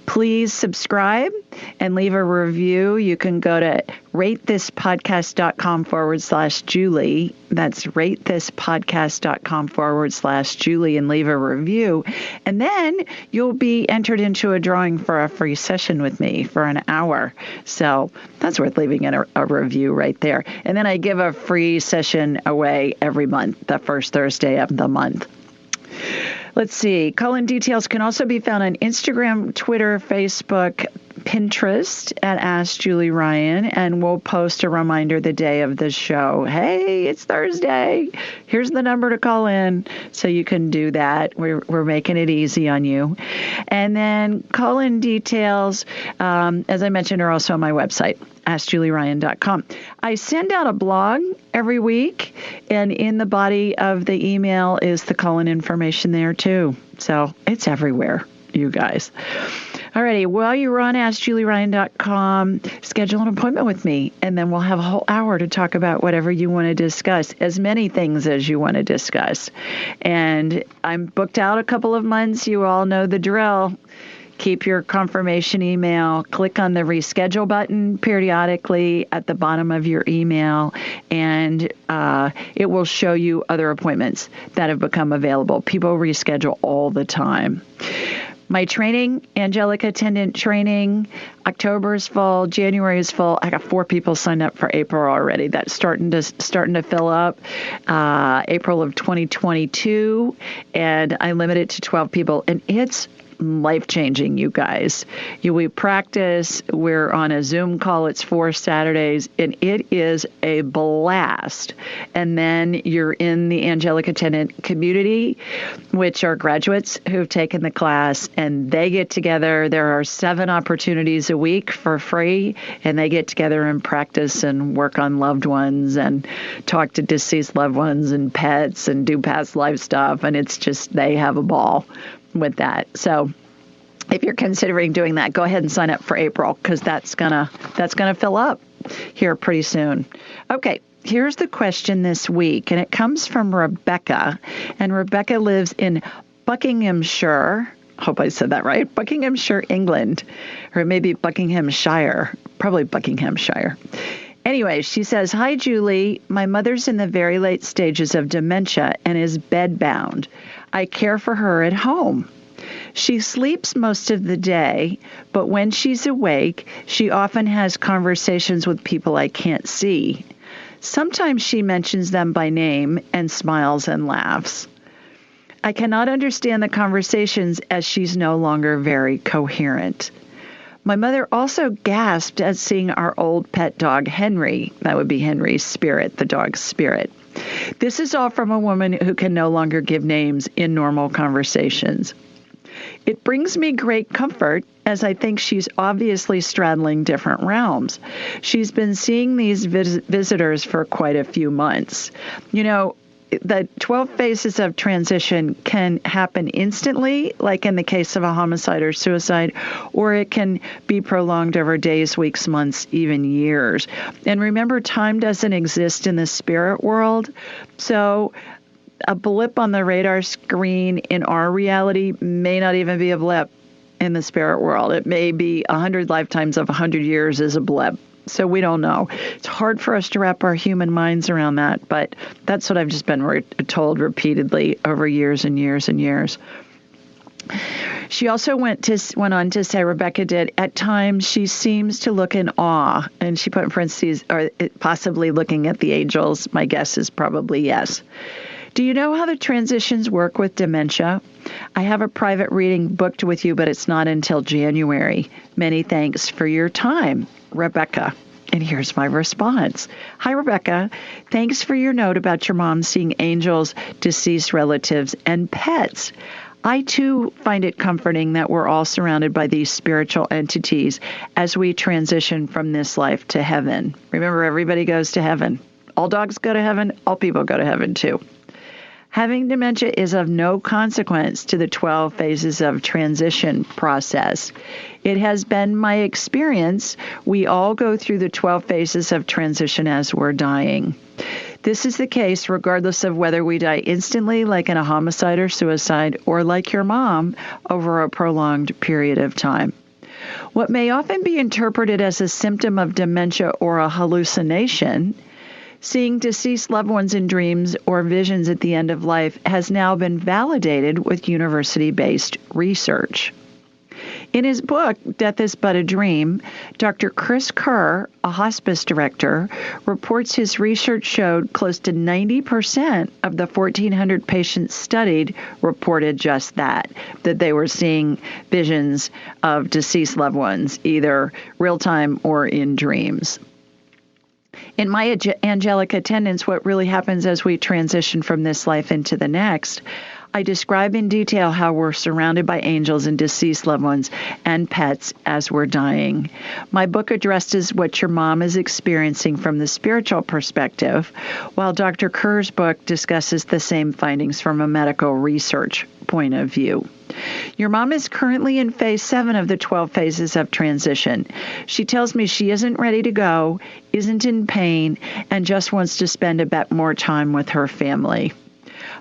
Please subscribe. and leave a review. You can go to ratethispodcast.com/Julie. That's ratethispodcast.com/Julie and leave a review. And then you'll be entered into a drawing for a free session with me for an hour. So that's worth leaving in a review right there. And then I give a free session away every month, the first Thursday of the month. Let's see. Call-in details can also be found on Instagram, Twitter, Facebook, Pinterest at Ask Julie Ryan, and we'll post a reminder the day of the show. Hey, it's Thursday. Here's the number to call in, so you can do that. We're making it easy on you. And then call-in details, as I mentioned, are also on my website, AskJulieRyan.com. I send out a blog every week, and in the body of the email is the call-in information there too. So it's everywhere, you guys. Alrighty, while you're on AskJulieRyan.com, schedule an appointment with me, and then we'll have a whole hour to talk about whatever you want to discuss, as many things as you want to discuss. And I'm booked out a couple of months. You all know the drill. Keep your confirmation email. Click on the reschedule button periodically at the bottom of your email, and it will show you other appointments that have become available. People reschedule all the time. My training, angelic attendant training, October is full, January is full. I got 4 people signed up for April already. That's starting to fill up. April of 2022, and I limit it to 12 people, and it's life-changing, you guys. We practice. We're on a Zoom call. It's 4 Saturdays, and it is a blast. And then you're in the angelic attendant community, which are graduates who've taken the class, and they get together. There are 7 opportunities a week for free, and they get together and practice and work on loved ones and talk to deceased loved ones and pets and do past life stuff. And it's just, they have a ball with that. So if you're considering doing that, go ahead and sign up for April, because that's gonna fill up here pretty soon. Okay, here's the question this week, and it comes from Rebecca, and Rebecca lives in Buckinghamshire. Hope I said that right. Buckinghamshire, England, or maybe Buckinghamshire, probably Buckinghamshire. Anyway, she says, "Hi, Julie. My mother's in the very late stages of dementia and is bedbound. I care for her at home. She sleeps most of the day, but when she's awake, she often has conversations with people I can't see. Sometimes she mentions them by name and smiles and laughs. I cannot understand the conversations as she's no longer very coherent. My mother also gasped at seeing our old pet dog, Henry. That would be Henry's spirit, the dog's spirit. This is all from a woman who can no longer give names in normal conversations. It brings me great comfort, as I think she's obviously straddling different realms. She's been seeing these visitors for quite a few months. You know, the 12 phases of transition can happen instantly, like in the case of a homicide or suicide, or it can be prolonged over days, weeks, months, even years. And remember, time doesn't exist in the spirit world. So a blip on the radar screen in our reality may not even be a blip in the spirit world. It may be 100 lifetimes of 100 years is a blip. So we don't know. It's hard for us to wrap our human minds around that, but that's what I've just been told repeatedly over years and years and years. She also went on to say, Rebecca did, at times she seems to look in awe, and she put in parentheses, or possibly looking at the angels. My guess is probably yes. Do you know how the transitions work with dementia? I have a private reading booked with you, but it's not until January. Many thanks for your time, Rebecca. And here's my response. Hi, Rebecca. Thanks for your note about your mom seeing angels, deceased relatives, and pets. I, too, find it comforting that we're all surrounded by these spiritual entities as we transition from this life to heaven. Remember, everybody goes to heaven. All dogs go to heaven. All people go to heaven, too. Having dementia is of no consequence to the 12 phases of transition process. It has been my experience we all go through the 12 phases of transition as we're dying. This is the case regardless of whether we die instantly, like in a homicide or suicide, or like your mom, over a prolonged period of time. What may often be interpreted as a symptom of dementia or a hallucination, seeing deceased loved ones in dreams or visions at the end of life, has now been validated with university-based research. In his book, Death is But a Dream, Dr. Chris Kerr, a hospice director, reports his research showed close to 90% of the 1,400 patients studied reported just that they were seeing visions of deceased loved ones, either real-time or in dreams. In my angelic attendants, what really happens as we transition from this life into the next, I describe in detail how we're surrounded by angels and deceased loved ones and pets as we're dying. My book addresses what your mom is experiencing from the spiritual perspective, while Dr. Kerr's book discusses the same findings from a medical research point of view. Your mom is currently in phase 7 of the 12 phases of transition. She tells me she isn't ready to go, isn't in pain, and just wants to spend a bit more time with her family.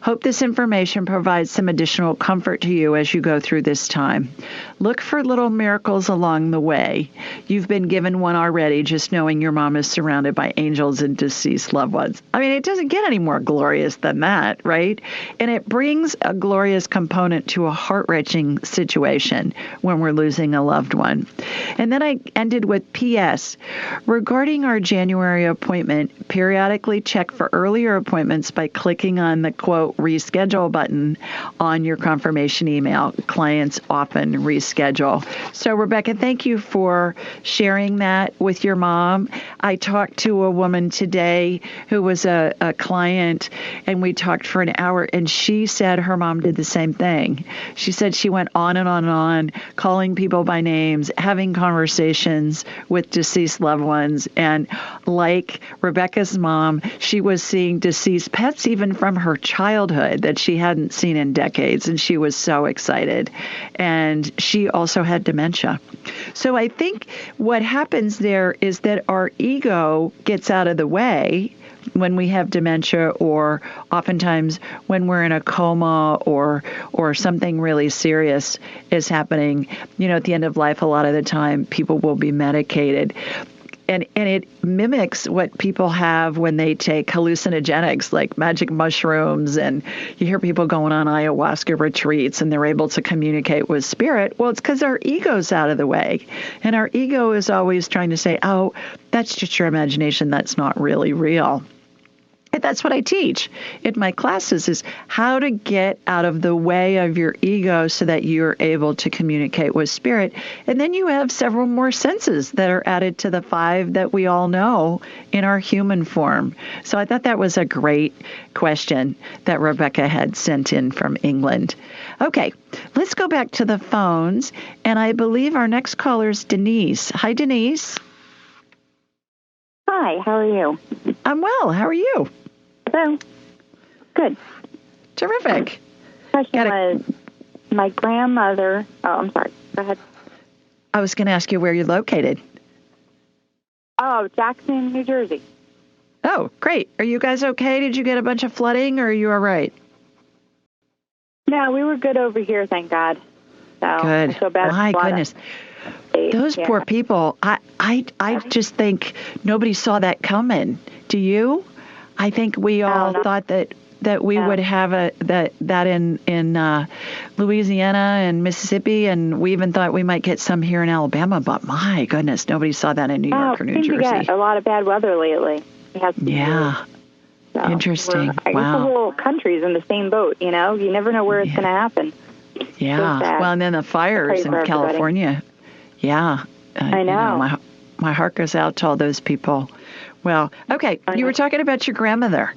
Hope this information provides some additional comfort to you as you go through this time. Look for little miracles along the way. You've been given one already, just knowing your mom is surrounded by angels and deceased loved ones. I mean, it doesn't get any more glorious than that, right? And it brings a glorious component to a heart-wrenching situation when we're losing a loved one. And then I ended with P.S. Regarding our January appointment, periodically check for earlier appointments by clicking on the quote reschedule button on your confirmation email. Clients often reschedule. So, Rebecca, thank you for sharing that with your mom. I talked to a woman today who was a client, and we talked for an hour, and she said her mom did the same thing. She said she went on and on and on, calling people by names, having conversations with deceased loved ones, and like Rebecca's mom, she was seeing deceased pets even from her childhood that she hadn't seen in decades, and she was so excited. And she also had dementia. So I think what happens there is that our ego gets out of the way when we have dementia, or oftentimes when we're in a coma or something really serious is happening. You know, at the end of life, a lot of the time people will be medicated. And it mimics what people have when they take hallucinogenics like magic mushrooms, and you hear people going on ayahuasca retreats and they're able to communicate with spirit. Well, it's because our ego's out of the way. And our ego is always trying to say, oh, that's just your imagination. That's not really real. And that's what I teach in my classes, is how to get out of the way of your ego so that you're able to communicate with spirit. And then you have several more senses that are added to the 5 that we all know in our human form. So I thought that was a great question that Rebecca had sent in from England. Okay, let's go back to the phones. And I believe our next caller is Denise. Hi, Denise. Hi, how are you? I'm well. How are you? Hello. Good. Terrific. Question was, my grandmother... Oh, I'm sorry. Go ahead. I was going to ask you where you're located. Oh, Jackson, New Jersey. Oh, great. Are you guys okay? Did you get a bunch of flooding, or are you all right? No, we were good over here, thank God. So, good. I feel bad. My goodness. Those poor people. I just think nobody saw that coming. Do you? I think we all thought that we would have that in Louisiana and Mississippi, and we even thought we might get some here in Alabama. But my goodness, nobody saw that in New York or New Jersey. We get a lot of bad weather lately. Yeah. So interesting. I guess the whole country's in the same boat. You know, you never know where it's going to happen. Yeah. Well, and then the fires in California. Yeah. I know. My heart goes out to all those people. Well, okay. You were talking about your grandmother.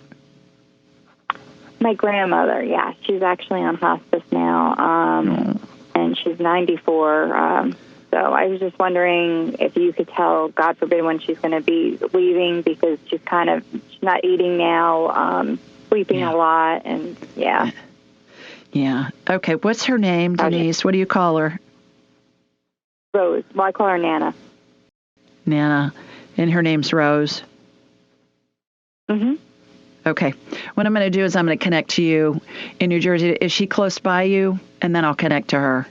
My grandmother, yeah. She's actually on hospice now, and she's 94. So I was just wondering if you could tell, God forbid, when she's going to be leaving, because she's not eating now, sleeping a lot, and yeah. Yeah. Okay. What's her name, Denise? What do you call her? Rose. Well, I call her Nana. Nana. And her name's Rose? Mm-hmm. Okay. What I'm going to do is I'm going to connect to you in New Jersey. Is she close by you? And then I'll connect to her.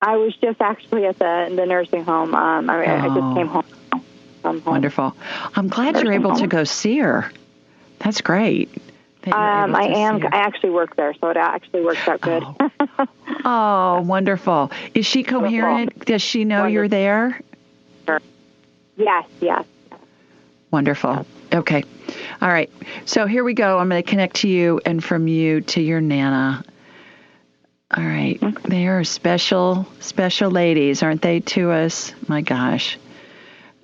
I was just actually at the nursing home. I just came home. Wonderful. I'm glad you're able to go see her. That's great. I am. I actually work there, so it actually works out good. Oh, wonderful. Is she coherent? Does she know you're there? Yes. Wonderful. Okay. All right. So here we go. I'm going to connect to you and from you to your Nana. All right. They are special ladies, aren't they, to us? My gosh.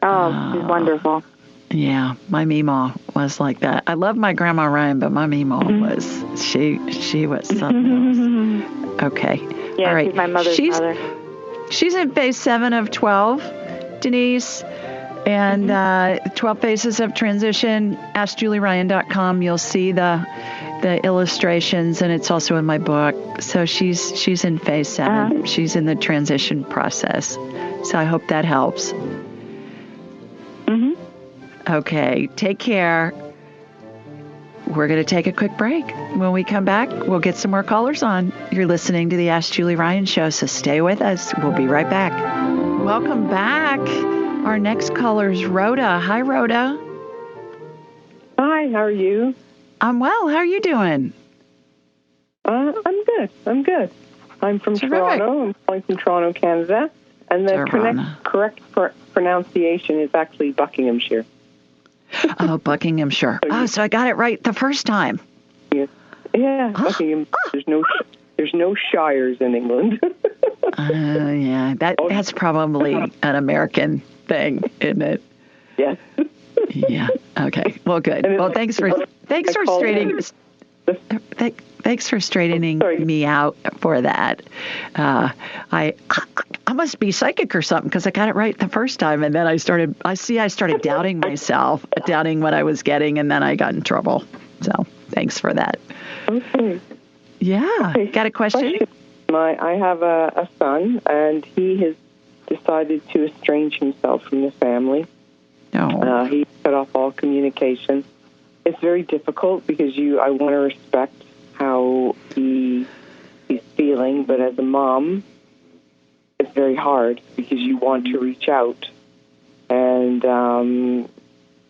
Oh, she's wonderful. Yeah, my Meemaw was like that. I love my Grandma Ryan, but my Meemaw was, she was something else. Okay. Yeah, all right. She's my mother's mother. She's in phase 7 of 12, Denise, and 12 phases of transition. AskJulieRyan.com. You'll see the illustrations, and it's also in my book. So she's in phase 7. She's in the transition process. So I hope that helps. Okay, take care. We're going to take a quick break. When we come back, we'll get some more callers on. You're listening to the Ask Julie Ryan Show, so stay with us. We'll be right back. Welcome back. Our next caller is Rhoda. Hi, Rhoda. Hi, how are you? I'm well. How are you doing? I'm good. I'm from Toronto. I'm calling from Toronto, Canada. And the correct pronunciation is actually Buckinghamshire. Oh, Buckinghamshire. So I got it right the first time. Yeah, Buckingham. There's no shires in England. Yeah, that's probably an American thing, isn't it? Yes. Yeah. Okay. Well, good. Well, thanks for straightening me out for that. I must be psychic or something because I got it right the first time, and then I started doubting myself, doubting what I was getting, and then I got in trouble. So thanks for that. Okay. Yeah. Okay. Got a question? I have a son, and he has decided to estrange himself from the family. No. He cut off all communication. It's very difficult because I want to respect how he's feeling, but as a mom, it's very hard because you want to reach out. And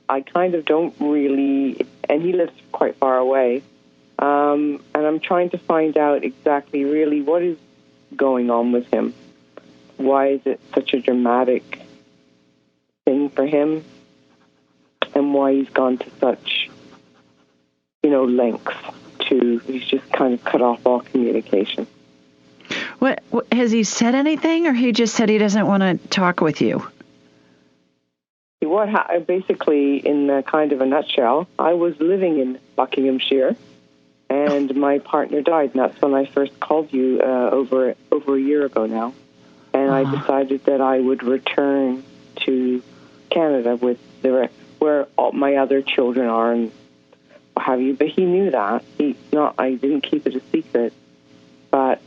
I kind of don't really, and he lives quite far away, and I'm trying to find out exactly really what is going on with him. Why is it such a dramatic thing for him? And why he's gone to such, lengths he's just kind of cut off all communication. What has he said anything, or he just said he doesn't want to talk with you? Basically, in kind of a nutshell, I was living in Buckinghamshire, and my partner died, and that's when I first called you over a year ago now. And I decided that I would return to Canada where all my other children are and what have you. But he knew that. I didn't keep it a secret. But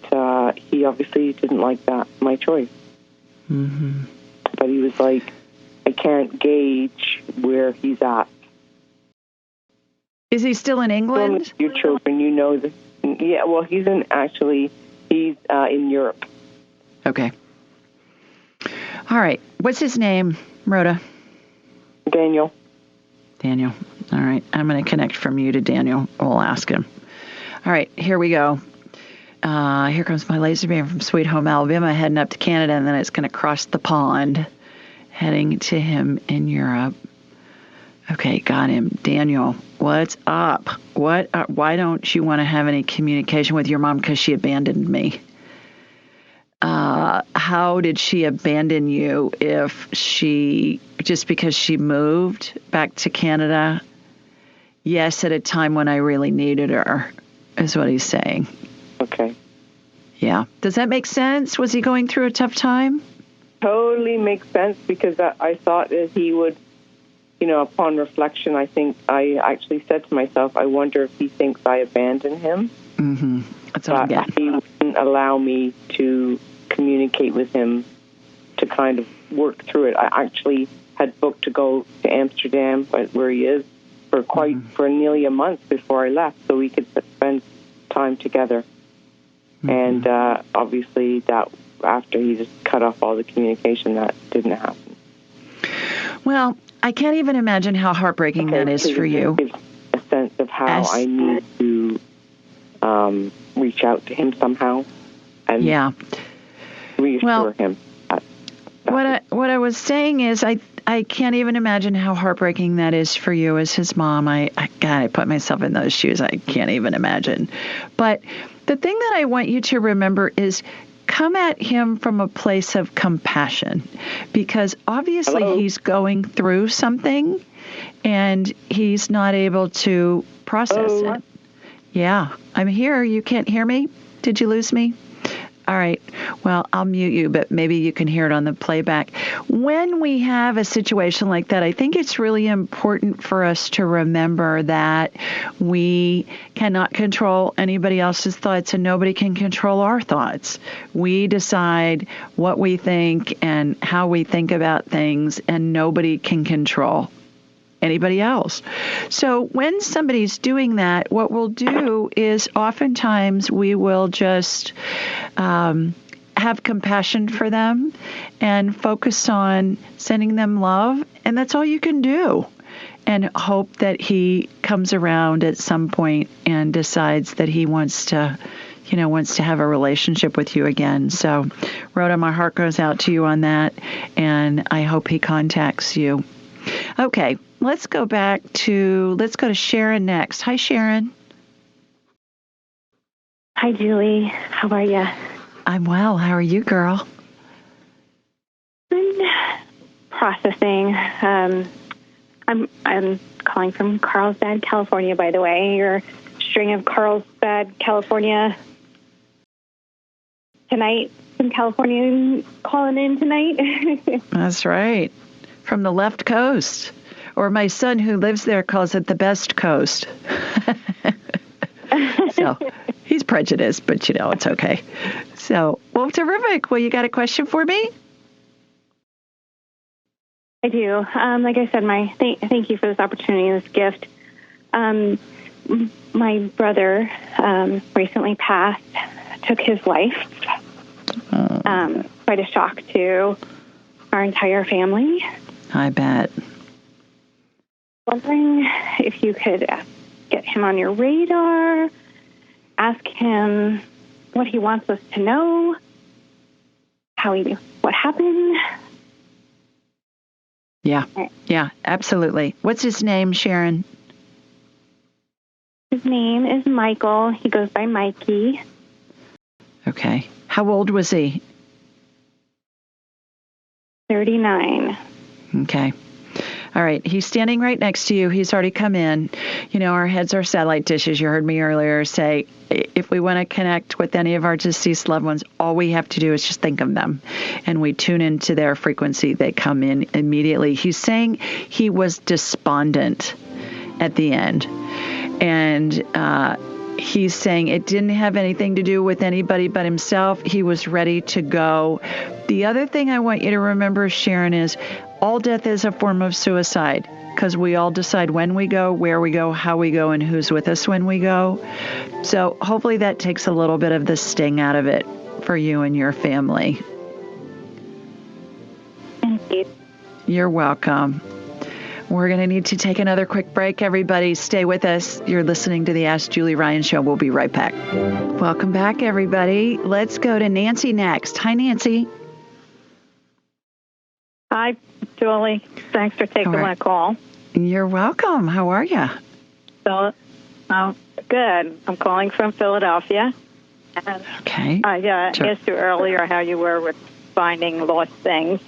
he obviously didn't like that, my choice. Mm-hmm. But he was like, I can't gauge where he's at. Is he still in England? Your children, this. Yeah, well, he's in Europe. Okay. All right. What's his name, Rhoda? Daniel. All right. I'm going to connect from you to Daniel. We'll ask him. All right. Here we go. Here comes my laser beam from Sweet Home, Alabama, heading up to Canada, and then it's going to cross the pond, heading to him in Europe. Okay, got him. Daniel, what's up? Why don't you want to have any communication with your mom? Because she abandoned me. How did she abandon you just because she moved back to Canada? Yes, at a time when I really needed her, is what he's saying. Okay. Yeah. Does that make sense? Was he going through a tough time? Totally makes sense because I thought that he would, upon reflection, I think I actually said to myself, I wonder if he thinks I abandoned him. Mm-hmm. That's what I'm getting. He wouldn't allow me to communicate with him to kind of work through it. I actually had booked to go to Amsterdam, where he is, for nearly a month before I left, so we could spend time together. Mm-hmm. And obviously that after he just cut off all the communication, that didn't happen. Well, I can't even imagine how heartbreaking that is for you. A sense of how I need to reach out to him somehow and reassure him. What I was saying is I can't even imagine how heartbreaking that is for you as his mom. I put myself in those shoes. I can't even imagine. But the thing that I want you to remember is come at him from a place of compassion, because obviously he's going through something and he's not able to process it. Yeah, I'm here. You can't hear me? Did you lose me? All right. Well, I'll mute you, but maybe you can hear it on the playback. When we have a situation like that, I think it's really important for us to remember that we cannot control anybody else's thoughts and nobody can control our thoughts. We decide what we think and how we think about things, and nobody can control anybody else. So when somebody's doing that, what we'll do is oftentimes we will just have compassion for them and focus on sending them love. And that's all you can do. And hope that he comes around at some point and decides that he wants to have a relationship with you again. So, Rhoda, my heart goes out to you on that. And I hope he contacts you. Okay, let's go to Sharon next. Hi, Sharon. Hi, Julie. How are you? I'm well. How are you, girl? I'm processing. I'm calling from Carlsbad, California, by the way. Your string of Carlsbad, California tonight. From California calling in tonight. That's right. From the left coast. Or my son who lives there calls it the best coast. So he's prejudiced, but it's okay. So, well, terrific. Well, you got a question for me? I do. Like I said, thank you for this opportunity, this gift. My brother recently passed, took his life. Quite a shock to our entire family. I bet. Wondering if you could get him on your radar, ask him what he wants us to know, what happened. Yeah, absolutely. What's his name, Sharon? His name is Michael. He goes by Mikey. Okay. How old was he? 39. Okay. All right. He's standing right next to you. He's already come in. Our heads are satellite dishes. You heard me earlier say, if we want to connect with any of our deceased loved ones, all we have to do is just think of them. And we tune into their frequency. They come in immediately. He's saying he was despondent at the end. And he's saying it didn't have anything to do with anybody but himself. He was ready to go. The other thing I want you to remember, Sharon, is all death is a form of suicide, because we all decide when we go, where we go, how we go, and who's with us when we go. So hopefully that takes a little bit of the sting out of it for you and your family. Thank you. You're welcome. We're going to need to take another quick break. Everybody stay with us. You're listening to the Ask Julie Ryan Show. We'll be right back. Welcome back, everybody. Let's go to Nancy next. Hi, Nancy. Hi, Julie. Thanks for taking my call. You're welcome. How are you? So, good. I'm calling from Philadelphia. And okay. I asked you earlier how you were with finding lost things.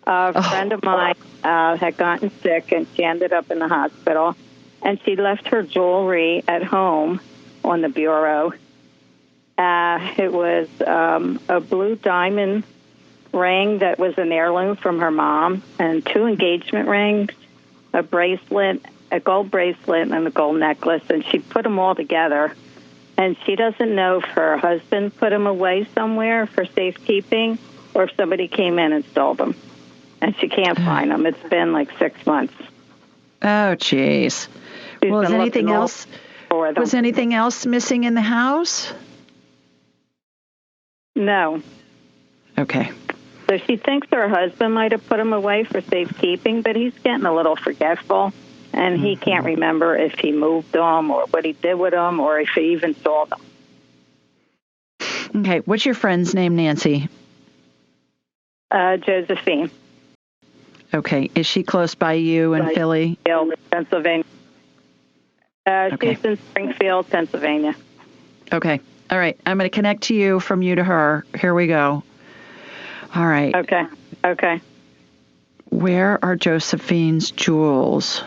A friend of mine had gotten sick, and she ended up in the hospital. And she left her jewelry at home on the bureau. It was a blue diamond ring that was an heirloom from her mom, and 2 engagement rings, a bracelet, a gold bracelet, and a gold necklace. And she put them all together. And she doesn't know if her husband put them away somewhere for safekeeping or if somebody came in and stole them. And she can't find them. It's been like 6 months. Oh, jeez. Well, is anything else? Was anything else missing in the house? No. Okay. So she thinks her husband might have put him away for safekeeping, but he's getting a little forgetful, and he can't remember if he moved them or what he did with them or if he even saw them. Okay. What's your friend's name, Nancy? Josephine. Okay. Is she close by you in Philly? Pennsylvania. Okay. She's in Springfield, Pennsylvania. Okay. All right. I'm going to connect to you from you to her. Here we go. All right. Okay. Where are Josephine's jewels?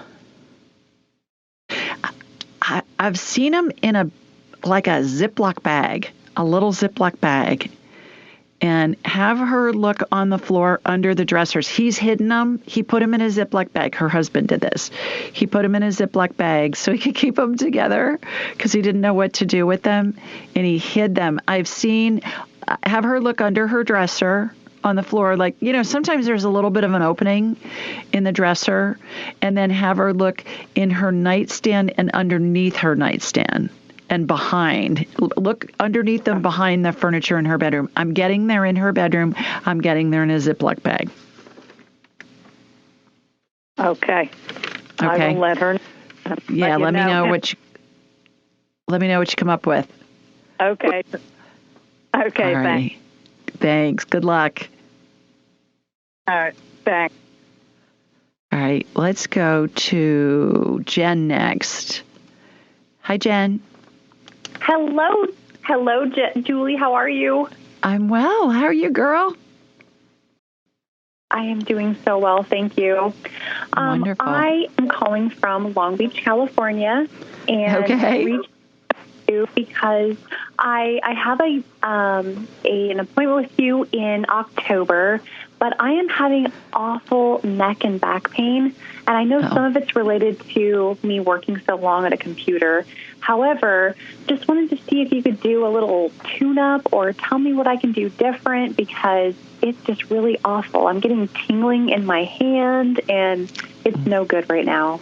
I've seen them in a Ziploc bag, a little Ziploc bag. And have her look on the floor under the dressers. He's hidden them. He put them in a Ziploc bag. Her husband did this. He put them in a Ziploc bag so he could keep them together because he didn't know what to do with them. And he hid them. Have her look under her dresser on the floor. Sometimes there's a little bit of an opening in the dresser. And then have her look in her nightstand and underneath her nightstand. And behind. Look underneath them behind the furniture in her bedroom. I'm getting there in her bedroom. I'm getting there in a Ziploc bag. Okay. I will let her know. Yeah, let me know what you come up with. Okay. Okay, thanks. Thanks. Good luck. All right. Thanks. All right, let's go to Jen next. Hi, Jen. Hello, Julie. How are you? I'm well. How are you, girl? I am doing so well, thank you. Wonderful. I am calling from Long Beach, California, and I reached you because I have an appointment with you in October, but I am having awful neck and back pain, and I know some of it's related to me working so long at a computer. However, just wanted to see if you could do a little tune-up or tell me what I can do different because it's just really awful. I'm getting tingling in my hand, and it's no good right now.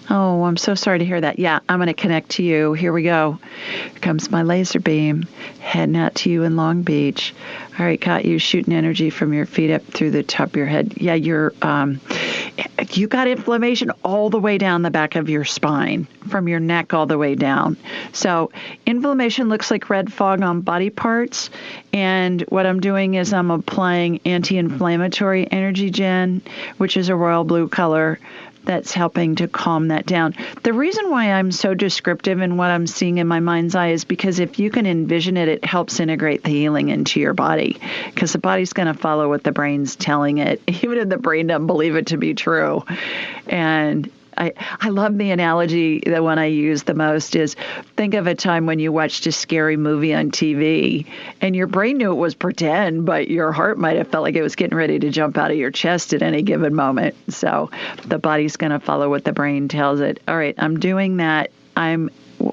Oh, I'm so sorry to hear that. Yeah, I'm going to connect to you. Here we go. Here comes my laser beam, heading out to you in Long Beach. All right, got you shooting energy from your feet up through the top of your head. Yeah, you got inflammation all the way down the back of your spine, from your neck all the way down. So inflammation looks like red fog on body parts. And what I'm doing is I'm applying anti-inflammatory energy, Jen, which is a royal blue color. That's helping to calm that down. The reason why I'm so descriptive in what I'm seeing in my mind's eye is because if you can envision it, it helps integrate the healing into your body because the body's going to follow what the brain's telling it, even if the brain doesn't believe it to be true. And I love the analogy, the one I use the most is think of a time when you watched a scary movie on TV and your brain knew it was pretend, but your heart might have felt like it was getting ready to jump out of your chest at any given moment. So the body's going to follow what the brain tells it. All right, I'm doing that. I'm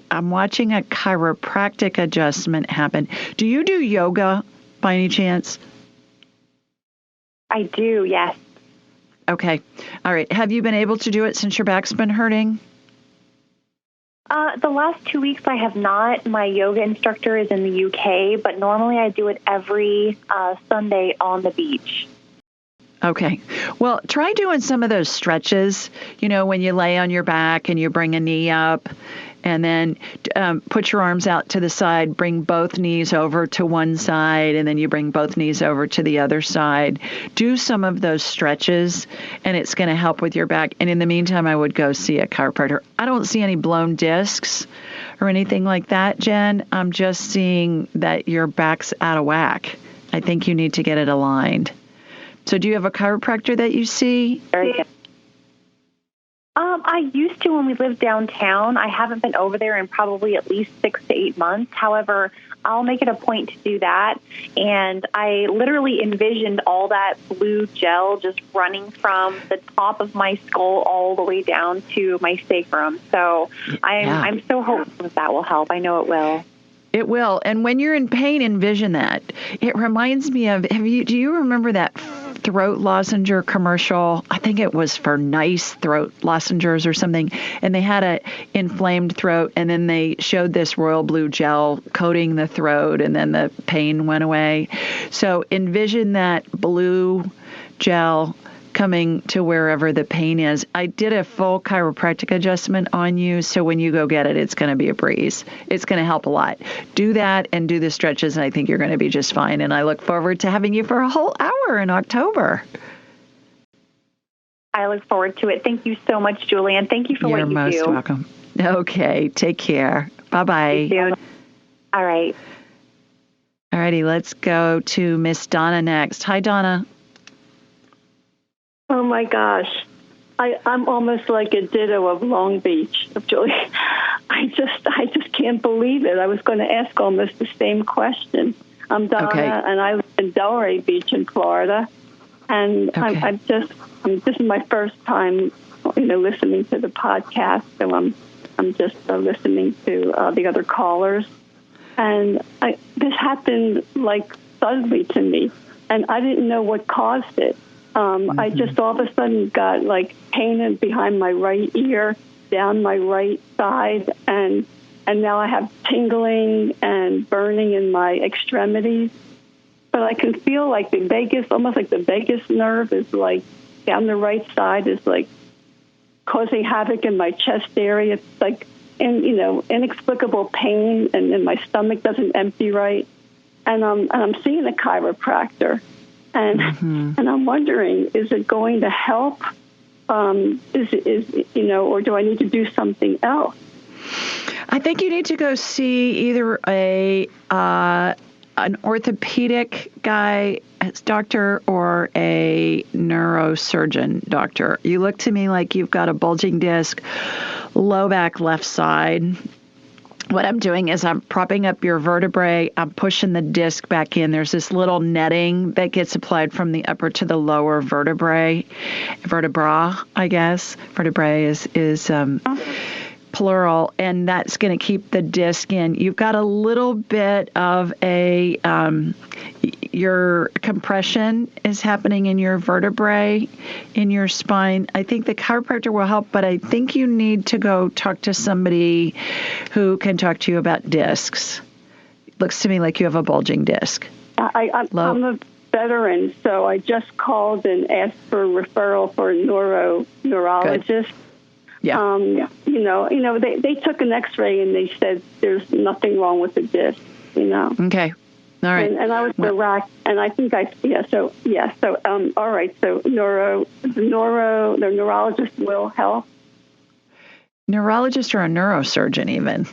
watching a chiropractic adjustment happen. Do you do yoga by any chance? I do, yes. Okay. All right. Have you been able to do it since your back's been hurting? The last 2 weeks I have not. My yoga instructor is in the UK, but normally I do it every Sunday on the beach. Okay. Well, try doing some of those stretches, when you lay on your back and you bring a knee up and then put your arms out to the side, bring both knees over to one side, and then you bring both knees over to the other side. Do some of those stretches, and it's going to help with your back. And in the meantime, I would go see a chiropractor. I don't see any blown discs or anything like that, Jen. I'm just seeing that your back's out of whack. I think you need to get it aligned. So do you have a chiropractor that you see? Very good. I used to when we lived downtown. I haven't been over there in probably at least 6 to 8 months. However, I'll make it a point to do that. And I literally envisioned all that blue gel just running from the top of my skull all the way down to my sacrum. So I'm so hopeful that will help. I know it will. It will. And when you're in pain, envision that. It reminds me of, do you remember that throat lozenger commercial. I think it was for Nice throat lozengers or something. And they had a inflamed throat, and then they showed this royal blue gel coating the throat, and then the pain went away. So envision that blue gel coming to wherever the pain is. I did a full chiropractic adjustment on you, so when you go get it, it's going to be a breeze. It's going to help a lot. Do that and do the stretches, and I think you're going to be just fine. And I look forward to having you for a whole hour in October. I look forward to it. Thank you so much, Julian. Thank you for what you do. You're most welcome. Okay, take care. Bye-bye. See you soon. All right. All righty, let's go to Miss Donna next. Hi, Donna. Oh my gosh, I'm almost like a ditto of Long Beach, of Julie. I just can't believe it. I was going to ask almost the same question. I'm Donna, and I live in Delray Beach in Florida, and this is my first time, listening to the podcast. So I'm just listening to the other callers, and this happened like suddenly to me, and I didn't know what caused it. I just all of a sudden got like pain behind my right ear, down my right side, and now I have tingling and burning in my extremities. But I can feel like almost like the vagus nerve is like down the right side is like causing havoc in my chest area. It's like inexplicable pain, and my stomach doesn't empty right. And I'm seeing a chiropractor. And I'm wondering, is it going to help? Or do I need to do something else? I think you need to go see either an orthopedic guy, doctor, or a neurosurgeon doctor. You look to me like you've got a bulging disc, low back left side. What I'm doing is I'm propping up your vertebrae. I'm pushing the disc back in. There's this little netting that gets applied from the upper to the lower vertebra, I guess. Vertebrae is plural, and that's going to keep the disc in. You've got a little bit of your compression is happening in your vertebrae, in your spine. I think the chiropractor will help, but I think you need to go talk to somebody who can talk to you about discs. Looks to me like you have a bulging disc. I'm a veteran, so I just called and asked for a referral for a neurologist. Good. Yeah. They took an X-ray and they said there's nothing wrong with the disc. Okay. All right. And I was Iraq, and I think all right. So the neurologist will help. Neurologist or a neurosurgeon even.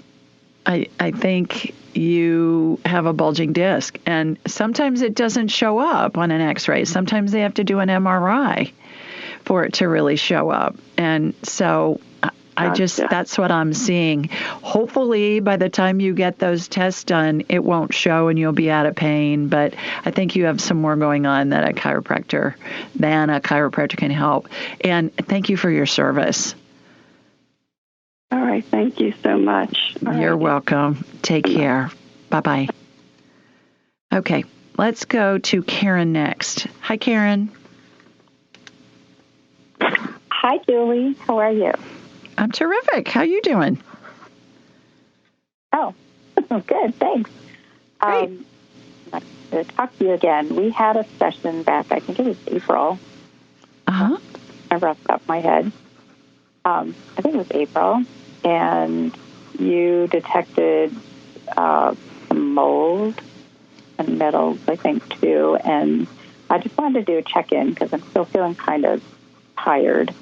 I think you have a bulging disc, and sometimes it doesn't show up on an X-ray. Sometimes they have to do an MRI for it to really show up. And so that's what I'm seeing. Hopefully by the time you get those tests done, it won't show and you'll be out of pain. But I think you have some more going on that a chiropractor can help. And thank you for your service. All right. Thank you so much. You're welcome. Take care. Bye-bye. Okay. Let's go to Karen next. Hi, Karen. Hi, Julie. How are you? I'm terrific. How are you doing? Oh, good. Thanks. Great. Nice to talk to you again. We had a session back, I think it was April. Uh-huh. I roughed up my head. I think it was April. And you detected some mold and metals, I think, too. And I just wanted to do a check-in because I'm still feeling kind of tired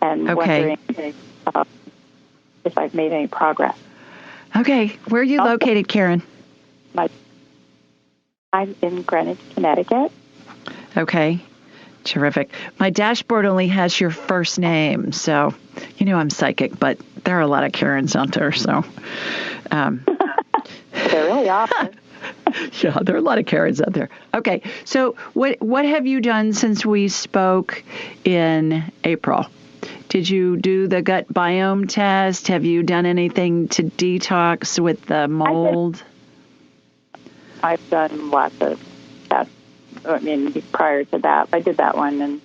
and wondering if I've made any progress. Okay. Where are you located, Karen? I'm in Greenwich, Connecticut. Okay. Terrific. My dashboard only has your first name, so I'm psychic, but there are a lot of Karens out there, so. There really are. Yeah, there are a lot of Karens out there. Okay, so what have you done since we spoke in April? Did you do the gut biome test? Have you done anything to detox with the mold? I've done lots of tests I mean, prior to that, I did that one, and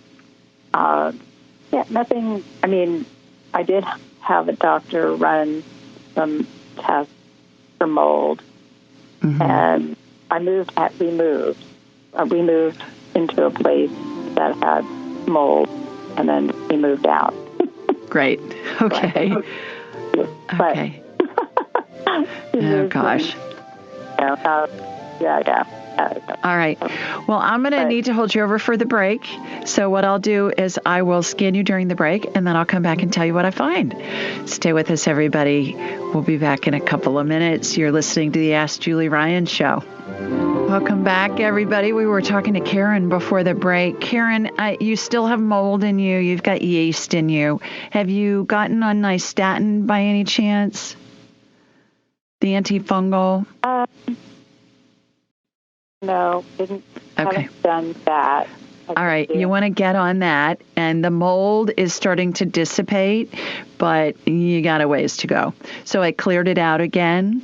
nothing. I mean, I did have a doctor run some tests for mold, and we moved into a place that had mold, and then we moved out. Great. Okay. Okay. Oh gosh. Yeah. All right. Well, I'm going to need to hold you over for the break. So what I'll do is I will scan you during the break, and then I'll come back and tell you what I find. Stay with us, everybody. We'll be back in a couple of minutes. You're listening to the Ask Julie Ryan Show. Welcome back, everybody. We were talking to Karen before the break. Karen, you still have mold in you. You've got yeast in you. Have you gotten on nystatin by any chance? The antifungal? No, haven't done that. All right, you want to get on that, and the mold is starting to dissipate, but you got a ways to go. So I cleared it out again,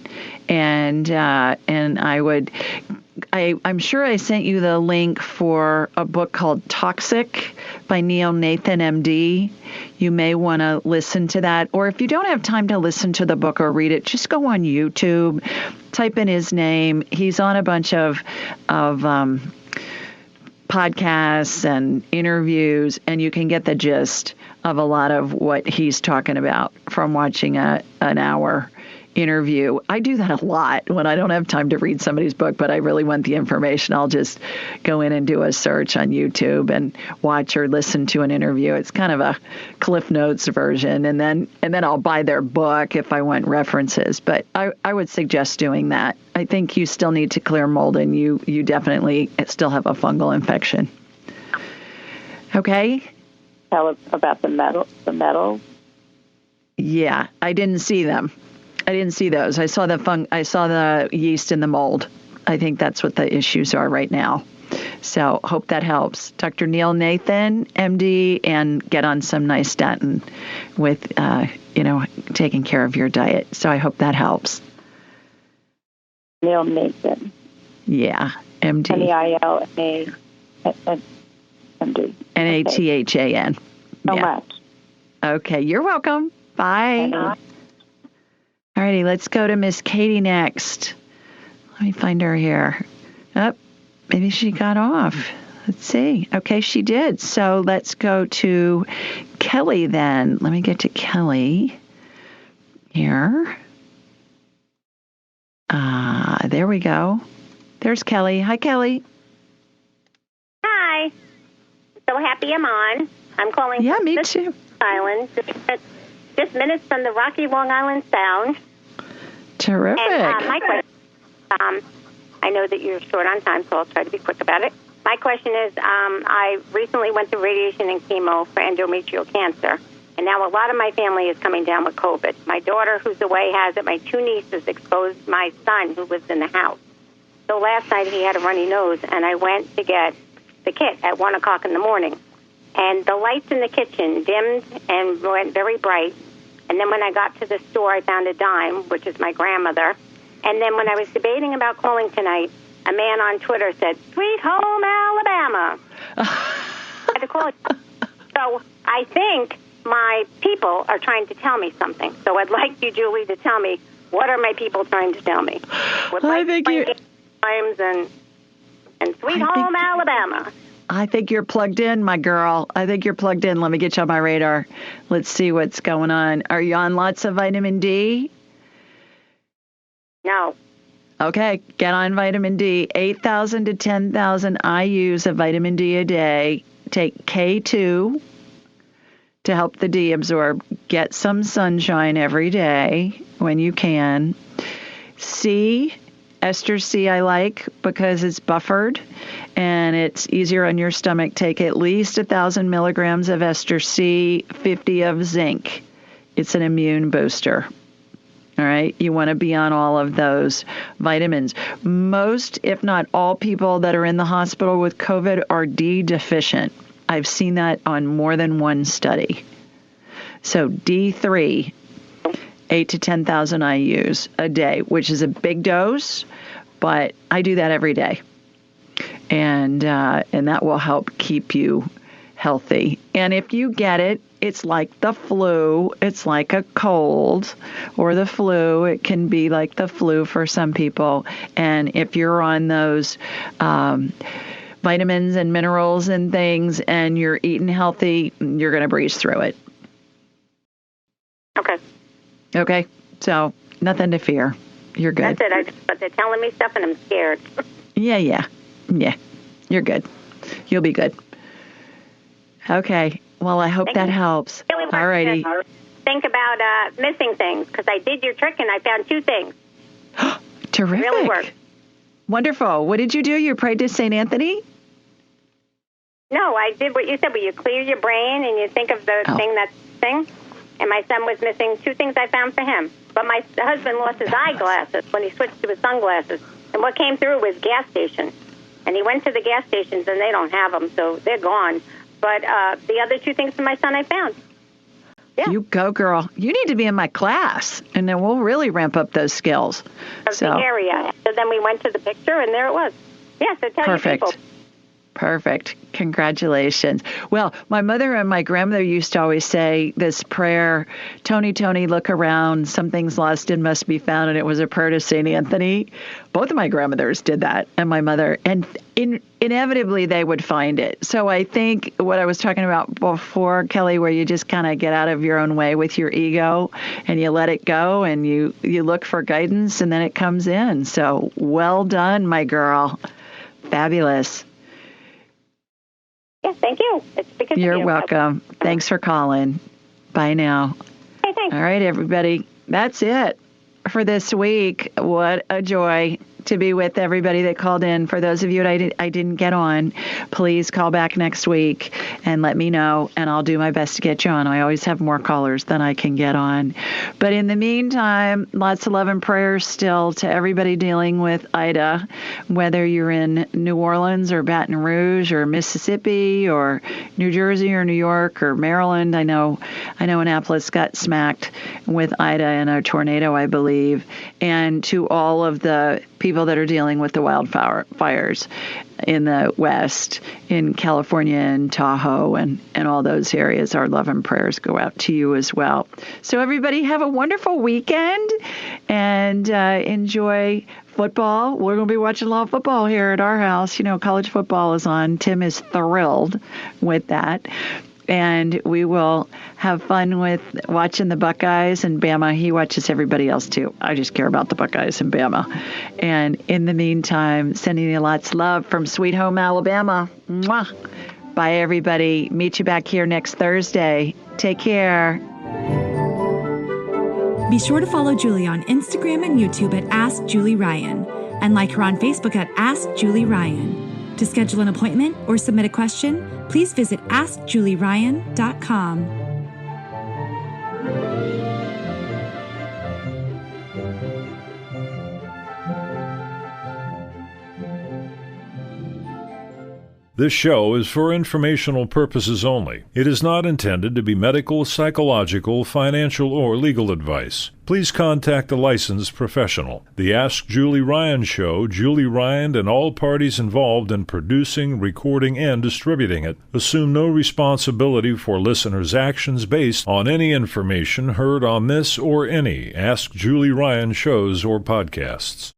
and I'm sure I sent you the link for a book called Toxic by Neil Nathan, MD. You may want to listen to that, or if you don't have time to listen to the book or read it, just go on YouTube, type in his name. He's on a bunch of podcasts and interviews, and you can get the gist of a lot of what he's talking about from watching an hour interview. I do that a lot when I don't have time to read somebody's book, but I really want the information. I'll just go in and do a search on YouTube and watch or listen to an interview. It's kind of a Cliff Notes version, and then I'll buy their book if I want references. But I would suggest doing that. I think you still need to clear mold, and you definitely still have a fungal infection. Okay? Tell about the metal. Yeah, I didn't see them. I didn't see those. I saw the yeast and the mold. I think that's what the issues are right now. So hope that helps. Dr. Neil Nathan, MD, and get on some nystatin with, taking care of your diet. So I hope that helps. Neil Nathan. Yeah, MD. MD. Nathan. So much. Okay, you're welcome. Bye. All righty, let's go to Miss Katie next. Let me find her here. Oh, maybe she got off. Let's see. Okay, she did. So let's go to Kelly then. Let me get to Kelly here. There we go. There's Kelly. Hi, Kelly. Hi. So happy I'm on. I'm calling from me too. Island, just minutes from the Rocky Long Island Sound. Terrific. And my question, I know that you're short on time, so I'll try to be quick about it. My question is, I recently went through radiation and chemo for endometrial cancer, and now a lot of my family is coming down with COVID. My daughter, who's away, has it. My two nieces exposed my son, who lives in the house. So last night he had a runny nose, and I went to get the kit at 1 o'clock in the morning. And the lights in the kitchen dimmed and went very bright. And then when I got to the store, I found a dime, which is my grandmother. And then when I was debating about calling tonight, a man on Twitter said, "Sweet Home Alabama." I had to call it. So I think my people are trying to tell me something. So I'd like you, Julie, to tell me, what are my people trying to tell me? I think you... Times and Sweet Home Alabama. I think you're plugged in, my girl. I think you're plugged in. Let me get you on my radar. Let's see what's going on. Are you on lots of vitamin D? No. Okay, get on vitamin D. 8,000 to 10,000 IUs of vitamin D a day. Take K2 to help the D absorb. Get some sunshine every day when you can. C, ester C I like because it's buffered and it's easier on your stomach. Take at least 1,000 milligrams of ester C, 50 of zinc. It's an immune booster. All right. You want to be on all of those vitamins. Most, if not all people that are in the hospital with COVID are D deficient. I've seen that on more than one study. So D3, 8 to 10,000 IUs a day, which is a big dose, but I do that every day. and that will help keep you healthy. And if you get it, it's like the flu. It's like a cold or the flu. It can be like the flu for some people. And if you're on those vitamins and minerals and things and you're eating healthy, you're going to breeze through it. Okay. So nothing to fear. You're good. That's it. But they're telling me stuff and I'm scared. Yeah. You're good. You'll be good. Okay. Well, I hope that helps. Really all righty. Think about missing things, because I did your trick and I found 2 things. Terrific. Really worked. Wonderful. What did you do? You prayed to St. Anthony? No, I did what you said, where you clear your brain and you think of the thing. And my son was missing 2 things I found for him. But my husband lost his eyeglasses when he switched to his sunglasses. And what came through was gas station. And he went to the gas stations and they don't have them, so they're gone. But the other 2 things for my son I found. Yeah. You go, girl. You need to be in my class, and then we'll really ramp up those skills. Of the area. So then we went to the picture, and there it was. Yeah, so tell your people. Perfect. Congratulations. Well, my mother and my grandmother used to always say this prayer, Tony, Tony, look around, something's lost and must be found, and it was a prayer to St. Anthony. Both of my grandmothers did that, and my mother, and inevitably they would find it. So I think what I was talking about before, Kelly, where you just kind of get out of your own way with your ego and you let it go and you look for guidance and then it comes in. So well done, my girl. Fabulous. Yeah, thank you. It's because You're of you. welcome. Thanks for calling. Bye now. Hey, thanks. All right, everybody. That's it for this week. What a joy to be with everybody that called in. For those of you that I didn't get on, please call back next week and let me know, and I'll do my best to get you on. I always have more callers than I can get on. But in the meantime, lots of love and prayers still to everybody dealing with Ida, whether you're in New Orleans or Baton Rouge or Mississippi or New Jersey or New York or Maryland. I know Annapolis got smacked with Ida in a tornado, I believe. And to all of the people that are dealing with the wildfires in the West, in California and Tahoe and all those areas, our love and prayers go out to you as well. So everybody have a wonderful weekend and enjoy football. We're going to be watching a lot of football here at our house. You know, college football is on. Tim is thrilled with that. And we will have fun with watching the Buckeyes and Bama. He watches everybody else, too. I just care about the Buckeyes and Bama. And in the meantime, sending you lots of love from Sweet Home, Alabama. Mwah. Bye, everybody. Meet you back here next Thursday. Take care. Be sure to follow Julie on Instagram and YouTube at Ask Julie Ryan and like her on Facebook at Ask Julie Ryan. To schedule an appointment or submit a question, please visit AskJulieRyan.com. This show is for informational purposes only. It is not intended to be medical, psychological, financial, or legal advice. Please contact a licensed professional. The Ask Julie Ryan Show, Julie Ryan and all parties involved in producing, recording, and distributing it assume no responsibility for listeners' actions based on any information heard on this or any Ask Julie Ryan shows or podcasts.